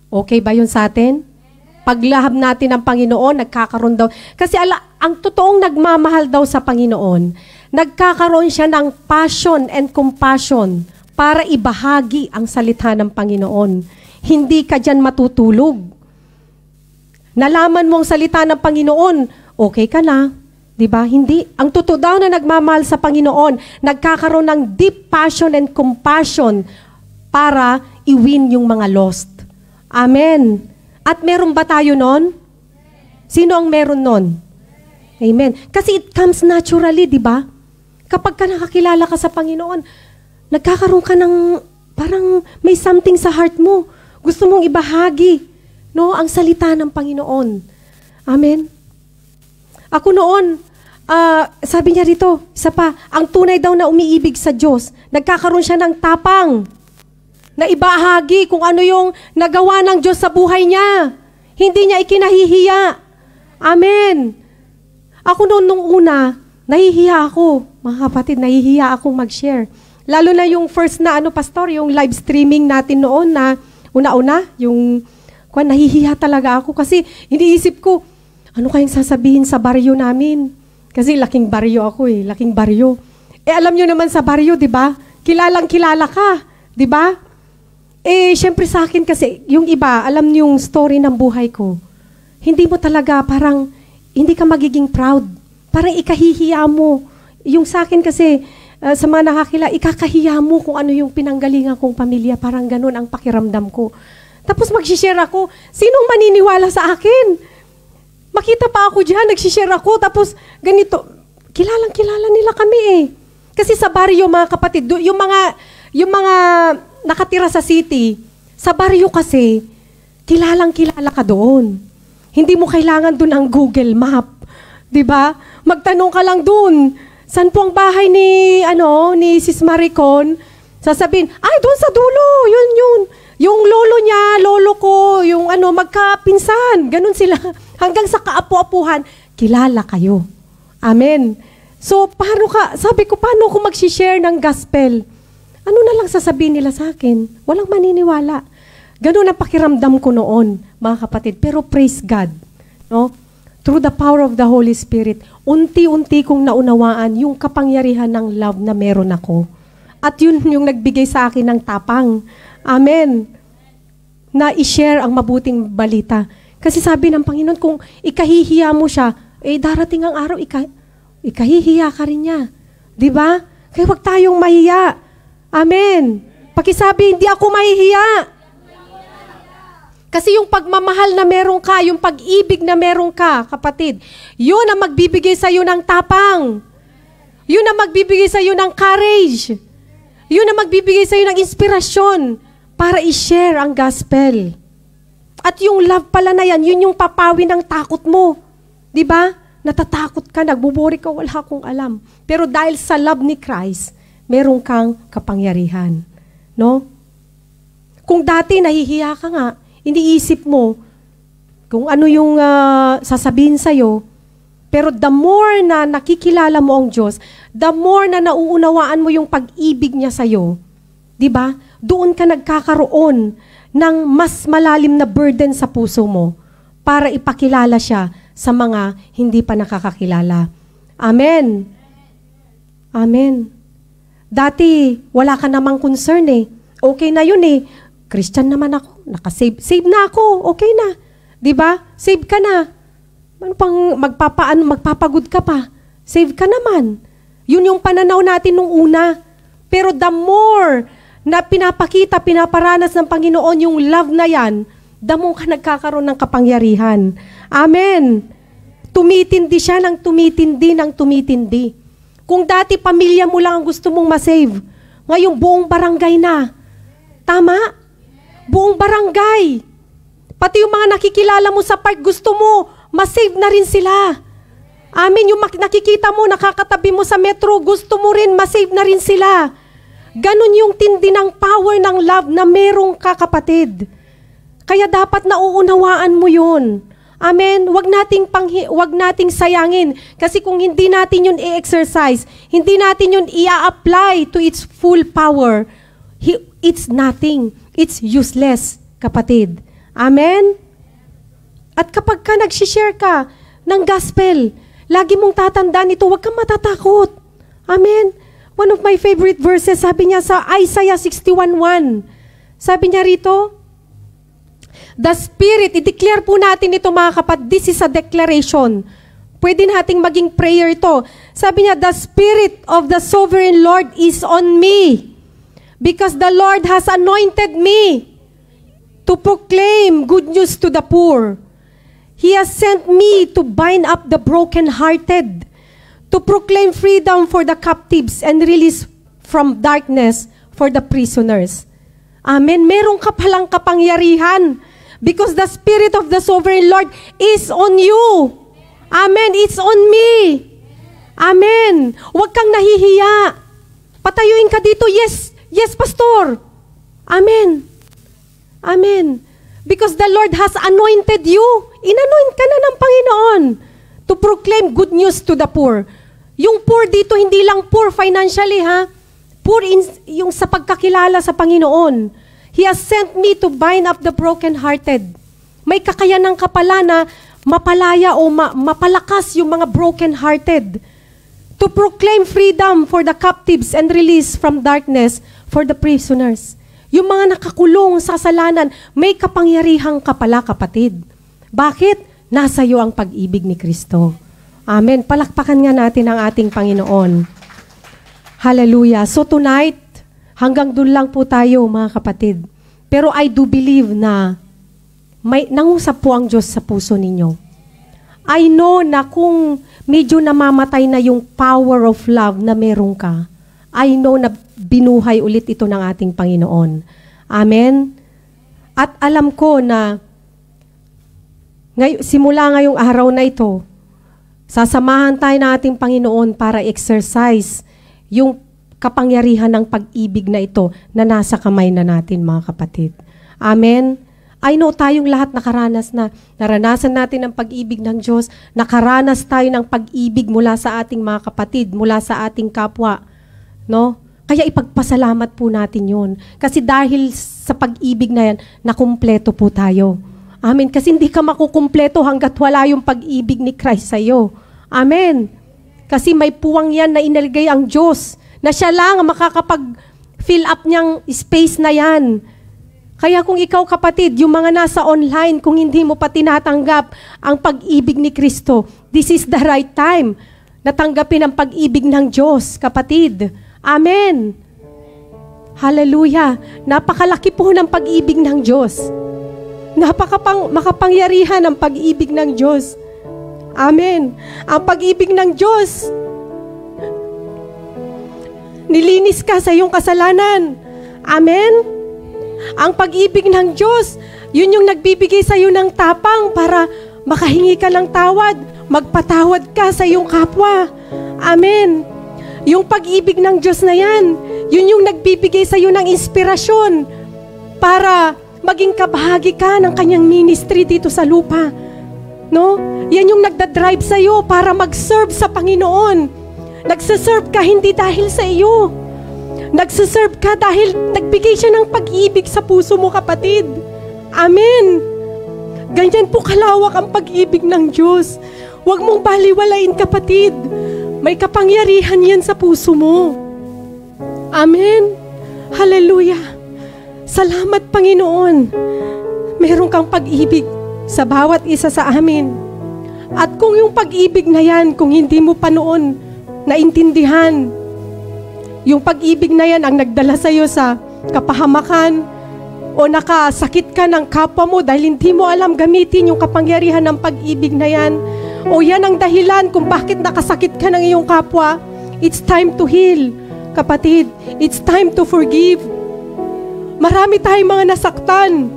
Okay ba yun sa atin? Paglahab natin ng Panginoon, nagkakaroon daw. Kasi ang totoong nagmamahal daw sa Panginoon, nagkakaroon siya ng passion and compassion para ibahagi ang salita ng Panginoon. Hindi ka dyan matutulog. Nalaman mo ang salita ng Panginoon, okay ka na. Diba? Hindi. Ang totoo daw na nagmamahal sa Panginoon, nagkakaroon ng deep passion and compassion para i-win yung mga lost. Amen. At meron ba tayo nun? Sino ang meron nun? Amen. Kasi it comes naturally, di ba? Kapag ka nakakilala ka sa Panginoon, nagkakaroon ka ng parang may something sa heart mo. Gusto mong ibahagi, no, ang salita ng Panginoon. Amen. Ako noon, sabi niya rito, isa pa, ang tunay daw na umiibig sa Diyos, nagkakaroon siya ng tapang na ibahagi kung ano yung nagawa ng Diyos sa buhay niya. Hindi niya ikinahihiya. Amen. Ako noon nung una, nahihiya ako. Mga kapatid, nahihiya akong mag-share. Lalo na yung first na pastor, yung live streaming natin noon na una-una, yung nahihiya talaga ako kasi iniisip ko, ano kayang sasabihin sa baryo namin? Kasi laking baryo ako laking baryo. Alam nyo naman sa baryo, di ba? Kilalang kilala ka, di ba? Syempre sa akin kasi, yung iba, alam niyo yung story ng buhay ko. Hindi mo talaga, parang, hindi ka magiging proud. Parang ikahihiya mo. Yung sa akin kasi, sa mga nakakilala, ikakahiya mo kung ano yung pinanggalingan kong pamilya. Parang ganun ang pakiramdam ko. Tapos mag-share ako, sinong maniniwala sa akin? Makita pa ako dyan, nag-share ako, tapos ganito, kilalang-kilala nila kami Kasi sa baryo, mga kapatid, yung mga nakatira sa city, sa baryo kasi, kilalang-kilala ka doon. Hindi mo kailangan doon ang Google Map. Diba? Magtanong ka lang doon, saan po ang bahay ni Sis Maricon? Sasabihin, ay, doon sa dulo, yun. Yung lolo niya, lolo ko, yung magkapinsan, ganun sila. Hanggang sa kaapu-apuhan, kilala kayo. Amen. So, sabi ko, paano ako mag-share ng gospel? Ano na lang sasabihin nila sa akin? Walang maniniwala. Ganun ang pakiramdam ko noon, mga kapatid. Pero praise God, no? Through the power of the Holy Spirit, unti-unti kong naunawaan yung kapangyarihan ng love na meron ako. At yun yung nagbigay sa akin ng tapang. Amen. Na i-share ang mabuting balita. Kasi sabi ng Panginoon, kung ikahihiya mo siya, darating ang araw, ikahihiya ka rin niya. Diba? Kaya huwag tayong mahiya. Amen. Pakisabi, hindi ako mahihiya. Kasi yung pagmamahal na meron ka, yung pag-ibig na meron ka, kapatid, yun ang magbibigay sa iyo ng tapang. Yun ang magbibigay sa iyo ng courage. Yun ang magbibigay sa iyo ng inspirasyon para i-share ang gospel. At yung love pala na yan, yun yung papawi ng takot mo. Diba? Natatakot ka, nagbuburi ka, wala akong alam. Pero dahil sa love ni Christ, meron kang kapangyarihan. No? Kung dati nahihiya ka nga, iniisip mo kung ano yung sasabihin sa'yo, pero the more na nakikilala mo ang Diyos, the more na nauunawaan mo yung pag-ibig niya sa'yo, di ba? Doon ka nagkakaroon ng mas malalim na burden sa puso mo para ipakilala siya sa mga hindi pa nakakakilala. Amen. Amen. Dati, wala ka namang concern eh. Okay na yun eh. Christian naman ako. Nakasave. Save na ako. Okay na. Diba? Save ka na. Ano pang magpapagod ka pa? Save ka naman. Yun yung pananaw natin nung una. Pero the more na pinapakita, pinaparanas ng Panginoon yung love na yan, the more ka nagkakaroon ng kapangyarihan. Amen. Tumitindi siya ng tumitindi. Kung dati pamilya mo lang ang gusto mong masave, ngayong buong barangay na. Tama? Buong barangay. Pati yung mga nakikilala mo sa park, gusto mo, masave na rin sila. Amen. Yung nakikita mo, nakakatabi mo sa metro, gusto mo rin, masave na rin sila. Ganon yung tindi ng power ng love na merong kakapatid. Kaya dapat nauunawaan mo yun. Amen. Wag nating sayangin. Kasi kung hindi natin yun i-exercise, hindi natin yun i-apply to its full power, it's nothing. It's useless, kapatid. Amen? At kapag ka nagsishare ka ng gospel, lagi mong tatandaan ito, huwag kang matatakot. Amen? One of my favorite verses, sabi niya sa Isaiah 61:1. Sabi niya rito, the Spirit, i-declare po natin ito mga kapatid, this is a declaration. Pwede nating maging prayer ito. Sabi niya, the Spirit of the Sovereign Lord is on me, because the Lord has anointed me to proclaim good news to the poor. He has sent me to bind up the brokenhearted, to proclaim freedom for the captives and release from darkness for the prisoners. Amen. Meron ka palang kapangyarihan because the Spirit of the Sovereign Lord is on you. Amen. It's on me. Amen. Huwag kang nahihiya. Patayuin ka dito. Yes. Yes, Pastor. Amen. Amen. Because the Lord has anointed you. Inanoint ka na ng Panginoon to proclaim good news to the poor. Yung poor dito, hindi lang poor financially, ha? Poor yung sa pagkakilala sa Panginoon. He has sent me to bind up the brokenhearted. May kakayanan ka pala na mapalaya o mapalakas yung mga brokenhearted. To proclaim freedom for the captives and release from darkness for the prisoners. Yung mga nakakulong sa kasalanan, may kapangyarihang ka pala, kapatid. Bakit? Nasa iyo ang pag-ibig ni Kristo. Amen. Palakpakan nga natin ang ating Panginoon. Hallelujah. So tonight, hanggang doon lang po tayo, mga kapatid. Pero I do believe na may nangusap po ang Diyos sa puso ninyo. I know na kung medyo namamatay na yung power of love na meron ka, I know na binuhay ulit ito ng ating Panginoon. Amen? At alam ko na simula ngayong araw na ito, sasamahan tayo ng ating Panginoon para exercise yung kapangyarihan ng pag-ibig na ito na nasa kamay na natin, mga kapatid. Amen? I know tayong lahat naranasan natin ang pag-ibig ng Diyos, nakaranas tayo ng pag-ibig mula sa ating mga kapatid, mula sa ating kapwa. No? Kaya ipagpasalamat po natin yun. Kasi dahil sa pag-ibig na yan, nakumpleto po tayo. Amen. Kasi hindi ka makukumpleto hanggat wala yung pag-ibig ni Christ sa'yo. Amen. Kasi may puwang yan na inilagay ang Diyos, na siya lang ang makakapag-fill up niyang space na yan. Kaya kung ikaw kapatid, yung mga nasa online, kung hindi mo pa tinatanggap ang pag-ibig ni Kristo, this is the right time na tanggapin ang pag-ibig ng Diyos, kapatid. Amen. Hallelujah. Napakalaki po ng pag-ibig ng Diyos. Makapangyarihan ang pag-ibig ng Diyos. Amen. Ang pag-ibig ng Diyos, nilinis ka sa iyong kasalanan. Amen. Ang pag-ibig ng Diyos, yun yung nagbibigay sa iyo ng tapang para makahingi ka ng tawad, magpatawad ka sa iyong kapwa. Amen. Yung pag-ibig ng Diyos na yan, yun yung nagbibigay sa iyo ng inspirasyon para maging kabahagi ka ng kanyang ministry dito sa lupa. No? Yan yung nagdadrive sa iyo para mag-serve sa Panginoon. Nagsaserve ka hindi dahil sa iyo. Nagsaserve ka dahil nagbigay siya ng pag-ibig sa puso mo, kapatid. Amen. Ganyan po kalawak ang pag-ibig ng Diyos. Huwag mong baliwalain, kapatid. May kapangyarihan yan sa puso mo. Amen. Hallelujah. Salamat, Panginoon. Meron kang pag-ibig sa bawat isa sa amin. At kung yung pag-ibig na yan, kung hindi mo pa noon naintindihan, yung pag-ibig na yan ang nagdala sa iyo sa kapahamakan o nakasakit ka ng kapwa mo dahil hindi mo alam gamitin yung kapangyarihan ng pag-ibig na yan, o yan ang dahilan kung bakit nakasakit ka ng iyong kapwa, it's time to heal, kapatid. It's time to forgive. Marami tayong mga nasaktan,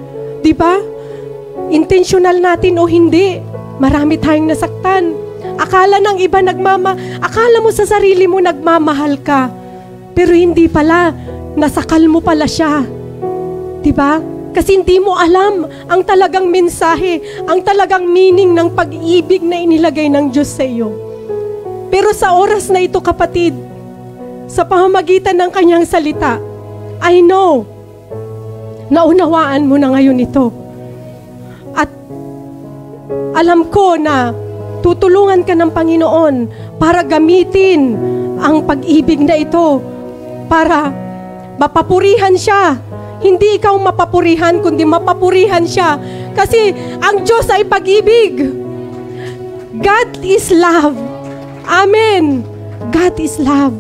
di ba? Intentional natin o hindi, marami tayong nasaktan. Akala ng iba akala mo sa sarili mo nagmamahal ka. Pero hindi pala, nasakal mo pala siya. Diba? Kasi hindi mo alam ang talagang mensahe, ang talagang meaning ng pag-ibig na inilagay ng Diyos sa iyo. Pero sa oras na ito, kapatid, sa pamamagitan ng kanyang salita, I know, naunawaan mo na ngayon ito. At alam ko na tutulungan ka ng Panginoon para gamitin ang pag-ibig na ito para mapapurihan siya. Hindi ikaw mapapurihan, kundi mapapurihan siya. Kasi ang Diyos ay pag-ibig. God is love. Amen. God is love.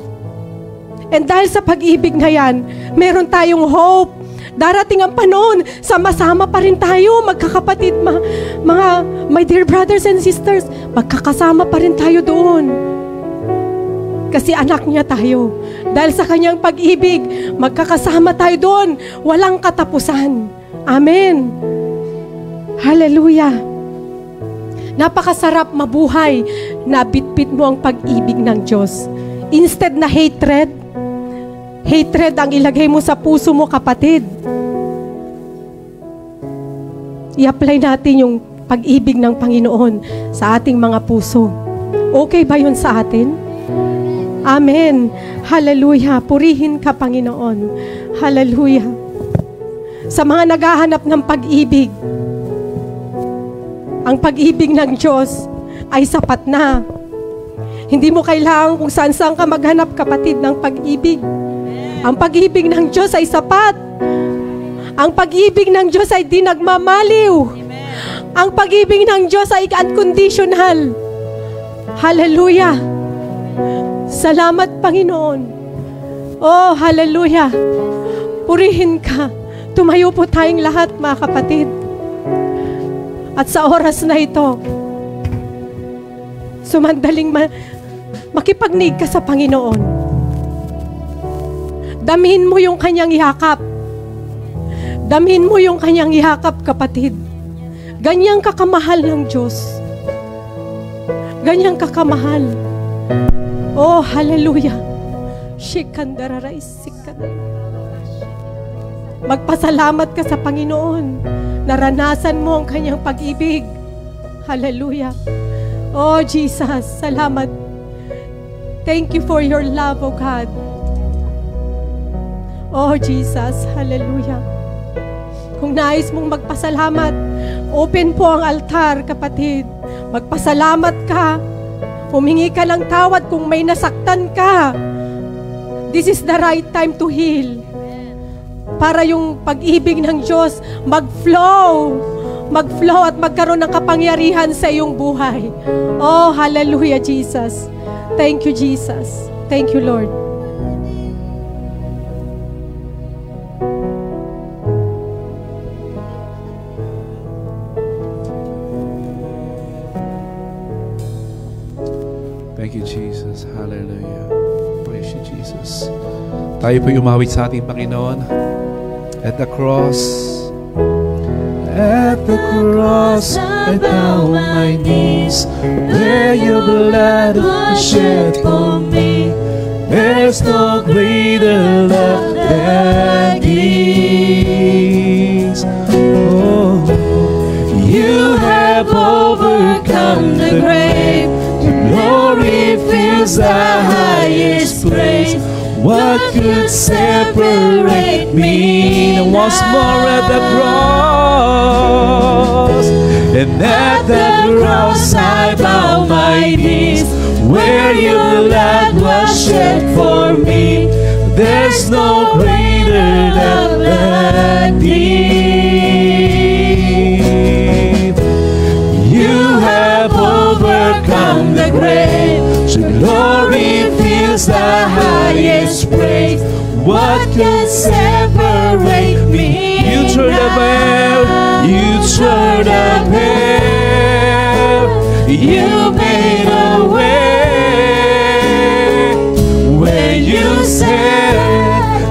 And dahil sa pag-ibig na yan, meron tayong hope. Darating ang panahon, sama-sama pa rin tayo, magkakapatid, my dear brothers and sisters, magkakasama pa rin tayo doon. Kasi anak niya tayo. Dahil sa kanyang pag-ibig, magkakasama tayo doon. Walang katapusan. Amen. Hallelujah. Napakasarap mabuhay na bitbit mo ang pag-ibig ng Diyos. Instead na hatred ang ilagay mo sa puso mo, kapatid. I-apply natin yung pag-ibig ng Panginoon sa ating mga puso. Okay ba yun sa atin? Amen. Hallelujah. Purihin ka, Panginoon. Hallelujah. Sa mga naghahanap ng pag-ibig, ang pag-ibig ng Diyos ay sapat na. Hindi mo kailangan kung saan-saan ka maghanap, kapatid, ng pag-ibig. Ang pag-ibig ng Diyos ay sapat. Ang pag-ibig ng Diyos ay di nagmamaliw. Ang pag-ibig ng Diyos ay unconditional. Hallelujah. Salamat, Panginoon. Oh, hallelujah. Purihin ka. Tumayo po tayong lahat, mga kapatid. At sa oras na ito, sumandaling makipagnig ka sa Panginoon. Damhin mo yung kanyang yakap. Damhin mo yung kanyang yakap, kapatid. Ganyang kakamahal ng Diyos. Ganyang kakamahal. Oh, hallelujah. Magpasalamat ka sa Panginoon. Naranasan mo ang kanyang pag-ibig. Hallelujah. Oh, Jesus, salamat. Thank you for your love, oh God. Oh, Jesus, hallelujah. Kung nais mong magpasalamat, open po ang altar, kapatid. Magpasalamat ka. Humingi ka ng tawad kung may nasaktan ka. This is the right time to heal. Para yung pag-ibig ng Diyos mag-flow at magkaroon ng kapangyarihan sa iyong buhay. Oh, hallelujah, Jesus. Thank you, Jesus. Thank you, Lord. Thank you, Jesus. Hallelujah. Praise you, Jesus. Tayo po umawit sa ating Panginoon. At the cross, I bow my knees, where your blood was shed for me. There's no greater love than this. Oh, you have overcome the grave. Glory fills the highest praise. What could separate me? And once more at the cross, and at the cross I bow my knees, where your blood was shed for me. There's no greater love than this. You have overcome the grave. Your glory fills the highest praise. What can separate me? You turn the veil. You turn the veil. You made a way when you said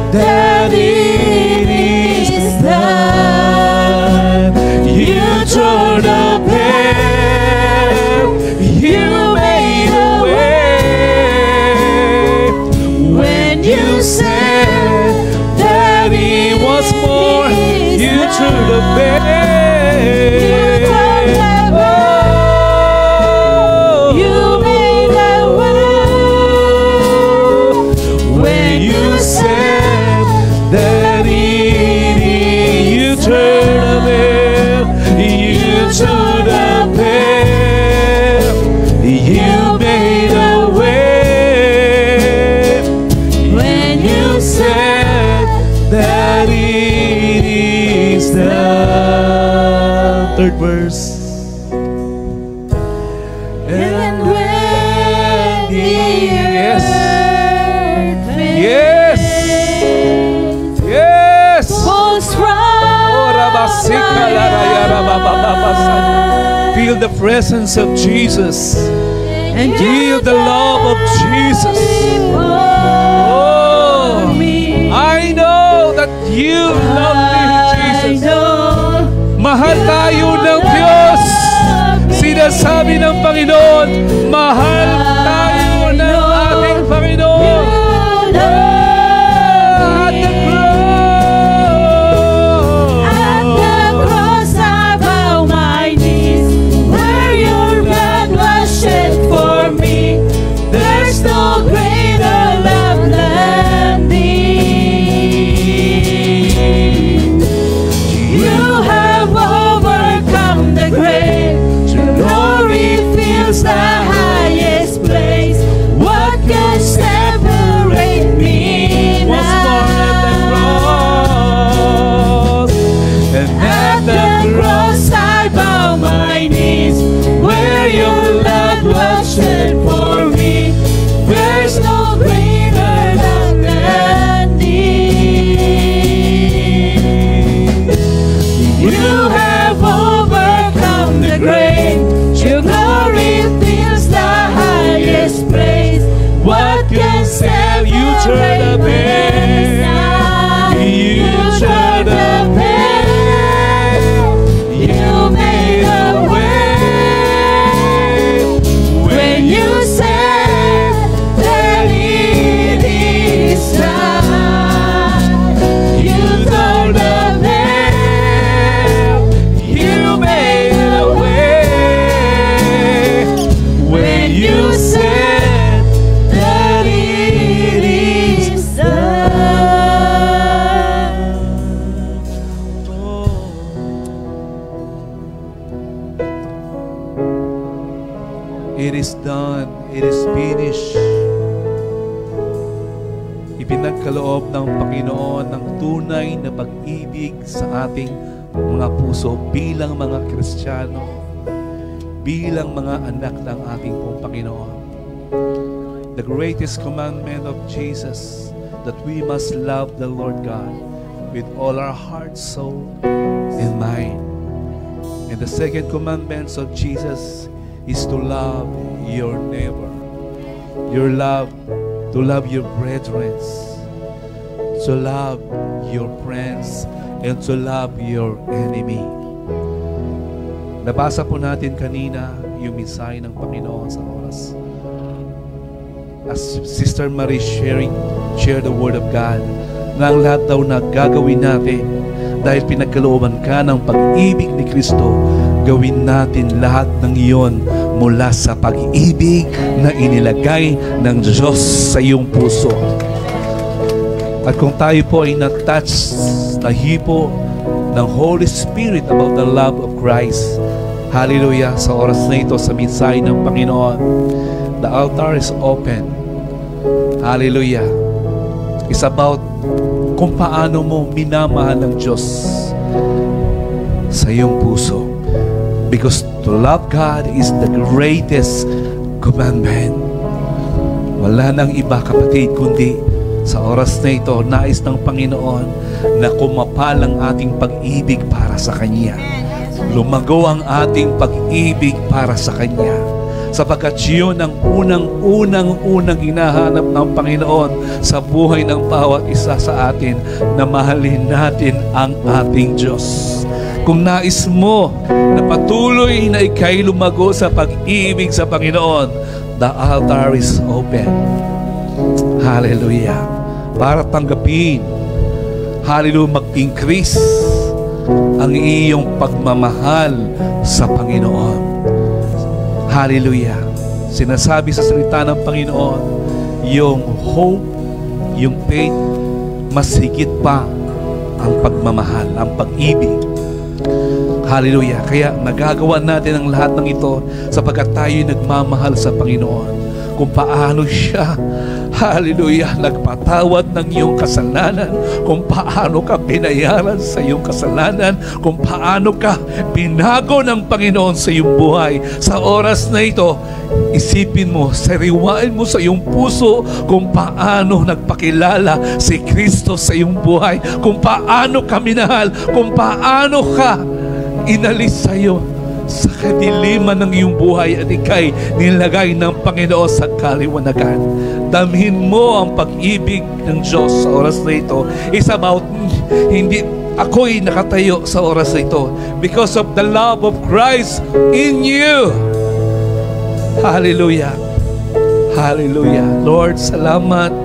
that it is done. You turn the veil. You made a you said that it was more. You turned the veil. Oh, you made a way when you said that it is. You turned the veil. You turned the veil. You made a way. That it is done. Third verse. And when the earth yes was feel the presence of Jesus and feel the love of Jesus. I know that you love me, Jesus. Mahal tayo ng Diyos. Sinasabi ng Panginoon, mahal tayo ng ating Panginoon. At the cross I bow my knees, where your blood was shed for me. There's no greater love than this. The highest ipagkaloob ng Panginoon ng tunay na pag-ibig sa ating mga puso bilang mga Kristiyano, bilang mga anak ng ating pong Panginoon. The greatest commandment of Jesus, that we must love the Lord God with all our heart, soul, and mind. And the second commandment of Jesus is to love your neighbor. To love your brethren, to love your friends, and to love your enemy. Nabasa po natin kanina yung mensahe ng Panginoon sa oras. As Sister Marie share the Word of God, na ang lahat daw na gagawin natin dahil pinagkalooban ka ng pag-ibig ni Kristo, gawin natin lahat ng iyon mula sa pag-ibig na inilagay ng Diyos sa iyong puso. At kung tayo po ay na-touch, nahipo ng Holy Spirit about the love of Christ, hallelujah, sa oras na ito, sa mensahe ng Panginoon, the altar is open. Hallelujah. It's about kung paano mo minamahal ng Diyos sa iyong puso. Because to love God is the greatest commandment. Wala nang iba, kapatid, kundi sa oras na ito, nais ng Panginoon na kumapal ang ating pag-ibig para sa Kanya. Lumago ang ating pag-ibig para sa Kanya. Sapagkat yun ang unang hinahanap ng Panginoon sa buhay ng bawat isa sa atin, na mahalin natin ang ating Diyos. Kung nais mo na patuloy na ikay lumago sa pag-ibig sa Panginoon, the altar is open. Hallelujah. Para tanggapin, hallelujah, mag-increase ang iyong pagmamahal sa Panginoon. Hallelujah. Sinasabi sa salita ng Panginoon, yung hope, yung faith, mas higit pa ang pagmamahal, ang pag-ibig. Hallelujah. Kaya nagagawa natin ang lahat ng ito sapagkat tayo nagmamahal sa Panginoon. Kung paano siya, hallelujah, nagpatawad ng iyong kasalanan, kung paano ka binayaran sa iyong kasalanan, kung paano ka binago ng Panginoon sa iyong buhay. Sa oras na ito, isipin mo, sariwain mo sa iyong puso kung paano nagpakilala si Kristo sa iyong buhay, kung paano ka minahal, kung paano ka inalis sa iyo sa kadiliman ng iyong buhay at ikay nilagay ng Panginoon sa kaliwanagan. Damhin mo ang pag-ibig ng Diyos sa oras na ito. It's about, hindi ako'y nakatayo sa oras na ito because of the love of Christ in you. Hallelujah. Hallelujah. Lord, salamat.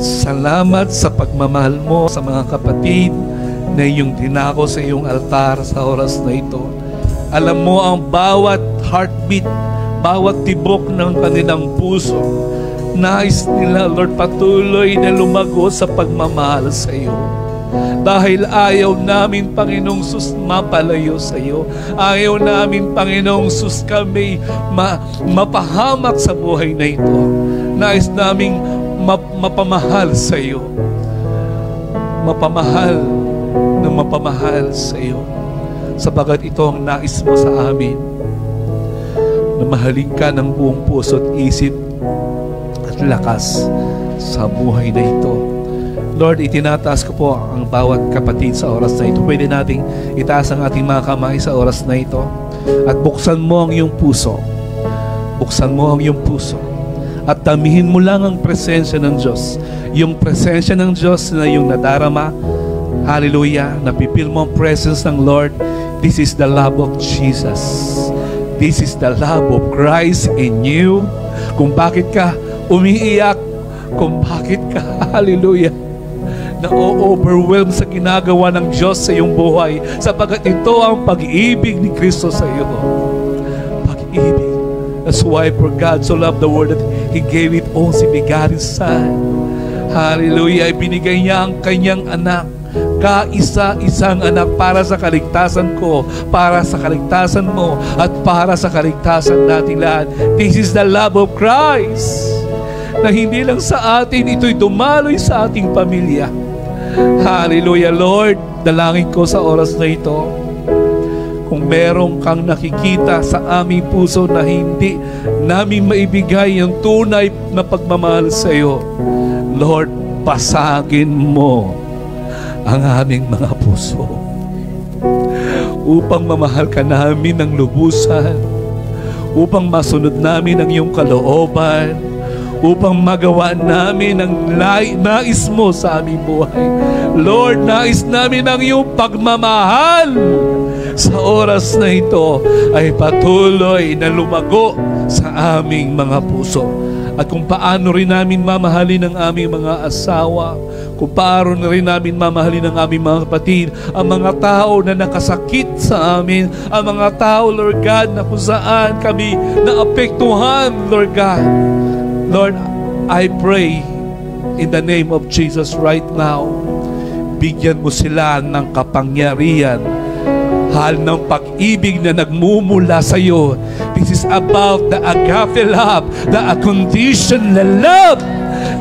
Salamat sa pagmamahal mo sa mga kapatid na iyong dinako sa iyong altar sa oras na ito. Alam mo ang bawat heartbeat, bawat tibok ng kanilang puso. Nais nila, Lord, patuloy na lumago sa pagmamahal sa iyo. Dahil ayaw namin, Panginoong Sus, mapalayo sa iyo. Ayaw namin, Panginoong Sus, kami mapahamak sa buhay na ito. Nais naming mapamahal sa iyo. Mapamahal sa iyo. Sapagat ito ang nais mo sa amin, na mahalin ka ng buong puso at isip at lakas sa buhay na ito. Lord, itinataas ko po ang bawat kapatid sa oras na ito. Pwede nating itaas ang ating mga kamay sa oras na ito at buksan mo ang iyong puso. Buksan mo ang iyong puso at tamihin mo lang ang presensya ng Diyos. Yung presensya ng Diyos na yung nadarama, hallelujah, napipil mo ang presence ng Lord. This is the love of Jesus. This is the love of Christ in you. Kung bakit ka umiiyak, kung bakit ka, hallelujah, na-overwhelm sa ginagawa ng Diyos sa iyong buhay, sapagkat ito ang pag-ibig ni Kristo sa iyo. Pag-ibig. That's why for God so loved the world that He gave it only begotten Son. Hallelujah. Ibinigay niya ang kanyang anak, kaisa-isang anak, para sa kaligtasan ko, para sa kaligtasan mo, at para sa kaligtasan nating lahat. This is the love of Christ. na hindi lang sa atin, ito'y dumaloy sa ating pamilya. Hallelujah, Lord. Dalangin ko sa oras na ito, kung meron kang nakikita sa aming puso na hindi namin maibigay ang tunay na pagmamahal sa iyo, Lord, basagin mo ang aming mga puso upang mamahal ka namin ng lubusan, upang masunod namin ang iyong kalooban, upang magawa namin ang nais mo sa aming buhay. Lord, nais namin ang iyong pagmamahal sa oras na ito ay patuloy na lumago sa aming mga puso. At kung paano rin namin mamahalin ang aming mga asawa, kung paano na rin namin mamahalin ang aming mga kapatid, ang mga tao na nakasakit sa amin, ang mga tao, Lord God, na kung saan kami naapektuhan, Lord God. Lord, I pray in the name of Jesus right now, bigyan mo sila ng kapangyarihan, hal ng pag-ibig na nagmumula sa iyo. This is about the agape love, the unconditional love.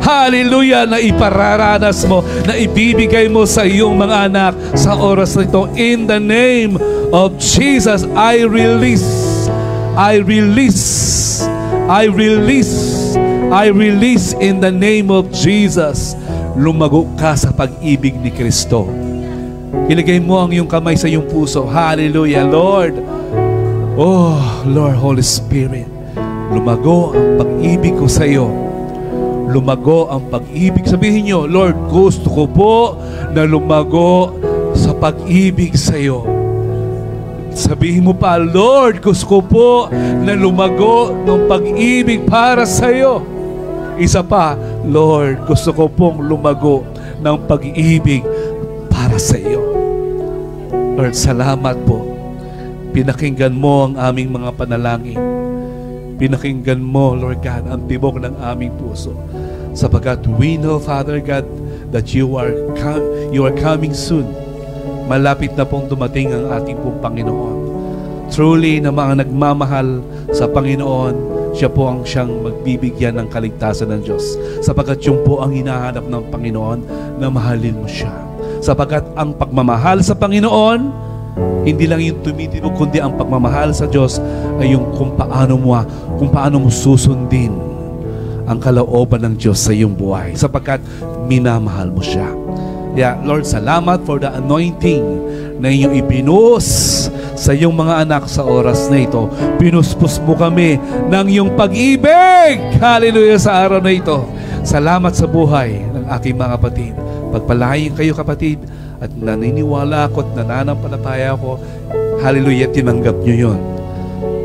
Hallelujah, na ipararanas mo, na ibibigay mo sa iyong mga anak sa oras na ito. In the name of Jesus, I release in the name of Jesus. Lumago ka sa pag-ibig ni Kristo. Ilagay mo ang iyong kamay sa iyong puso. Hallelujah, Lord. Oh, Lord, Holy Spirit, lumago ang pag-ibig ko sa iyo. Lumago ang pag-ibig. Sabihin nyo, Lord, gusto ko po na lumago sa pag-ibig sa iyo. Sabihin mo pa, Lord, gusto ko po na lumago ng pag-ibig para sa iyo. Isa pa, Lord, gusto ko pong lumago ng pag-ibig para sa iyo. Lord, salamat po. Pinakinggan mo ang aming mga panalangin. Pinakinggan mo, Lord God, ang tibok ng aming puso. Sapagkat we know, Father God, that you are coming soon. Malapit na pong dumating ang ating pong Panginoon. Truly, na mga nagmamahal sa Panginoon, siya po ang siyang magbibigyan ng kaligtasan ng Diyos. Sapagkat yun po ang hinahanap ng Panginoon, na mahalin mo siya. Sapagkat ang pagmamahal sa Panginoon, hindi lang yung tumitibok, kundi ang pagmamahal sa Diyos ay yung kung paano mo susundin ang kalooban ng Diyos sa iyong buhay. Sapagkat minamahal mo siya. Yeah, Lord, salamat for the anointing na inyong ibinuhos sa iyong mga anak sa oras na ito. Pinuspos mo kami ng iyong pag-ibig. Hallelujah sa araw na ito. Salamat sa buhay ng aking mga kapatid. Pagpalain kayo, kapatid, at naniniwala ako at nananampalataya ako. Hallelujah, tinanggap nyo yun.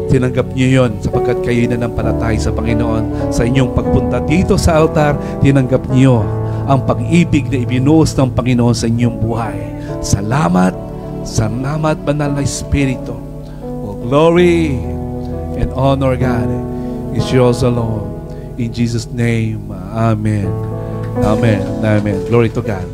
Tinanggap nyo yun sapagkat kayo nanampalataya sa Panginoon. Sa inyong pagpunta dito sa altar, tinanggap nyo ang pag-ibig na ibinuhos ng Panginoon sa inyong buhay. Salamat, salamat, Banal na Espiritu. Oh, glory and honor, God, is yours alone. In Jesus' name, Amen. Amen. Amen. Glory to God.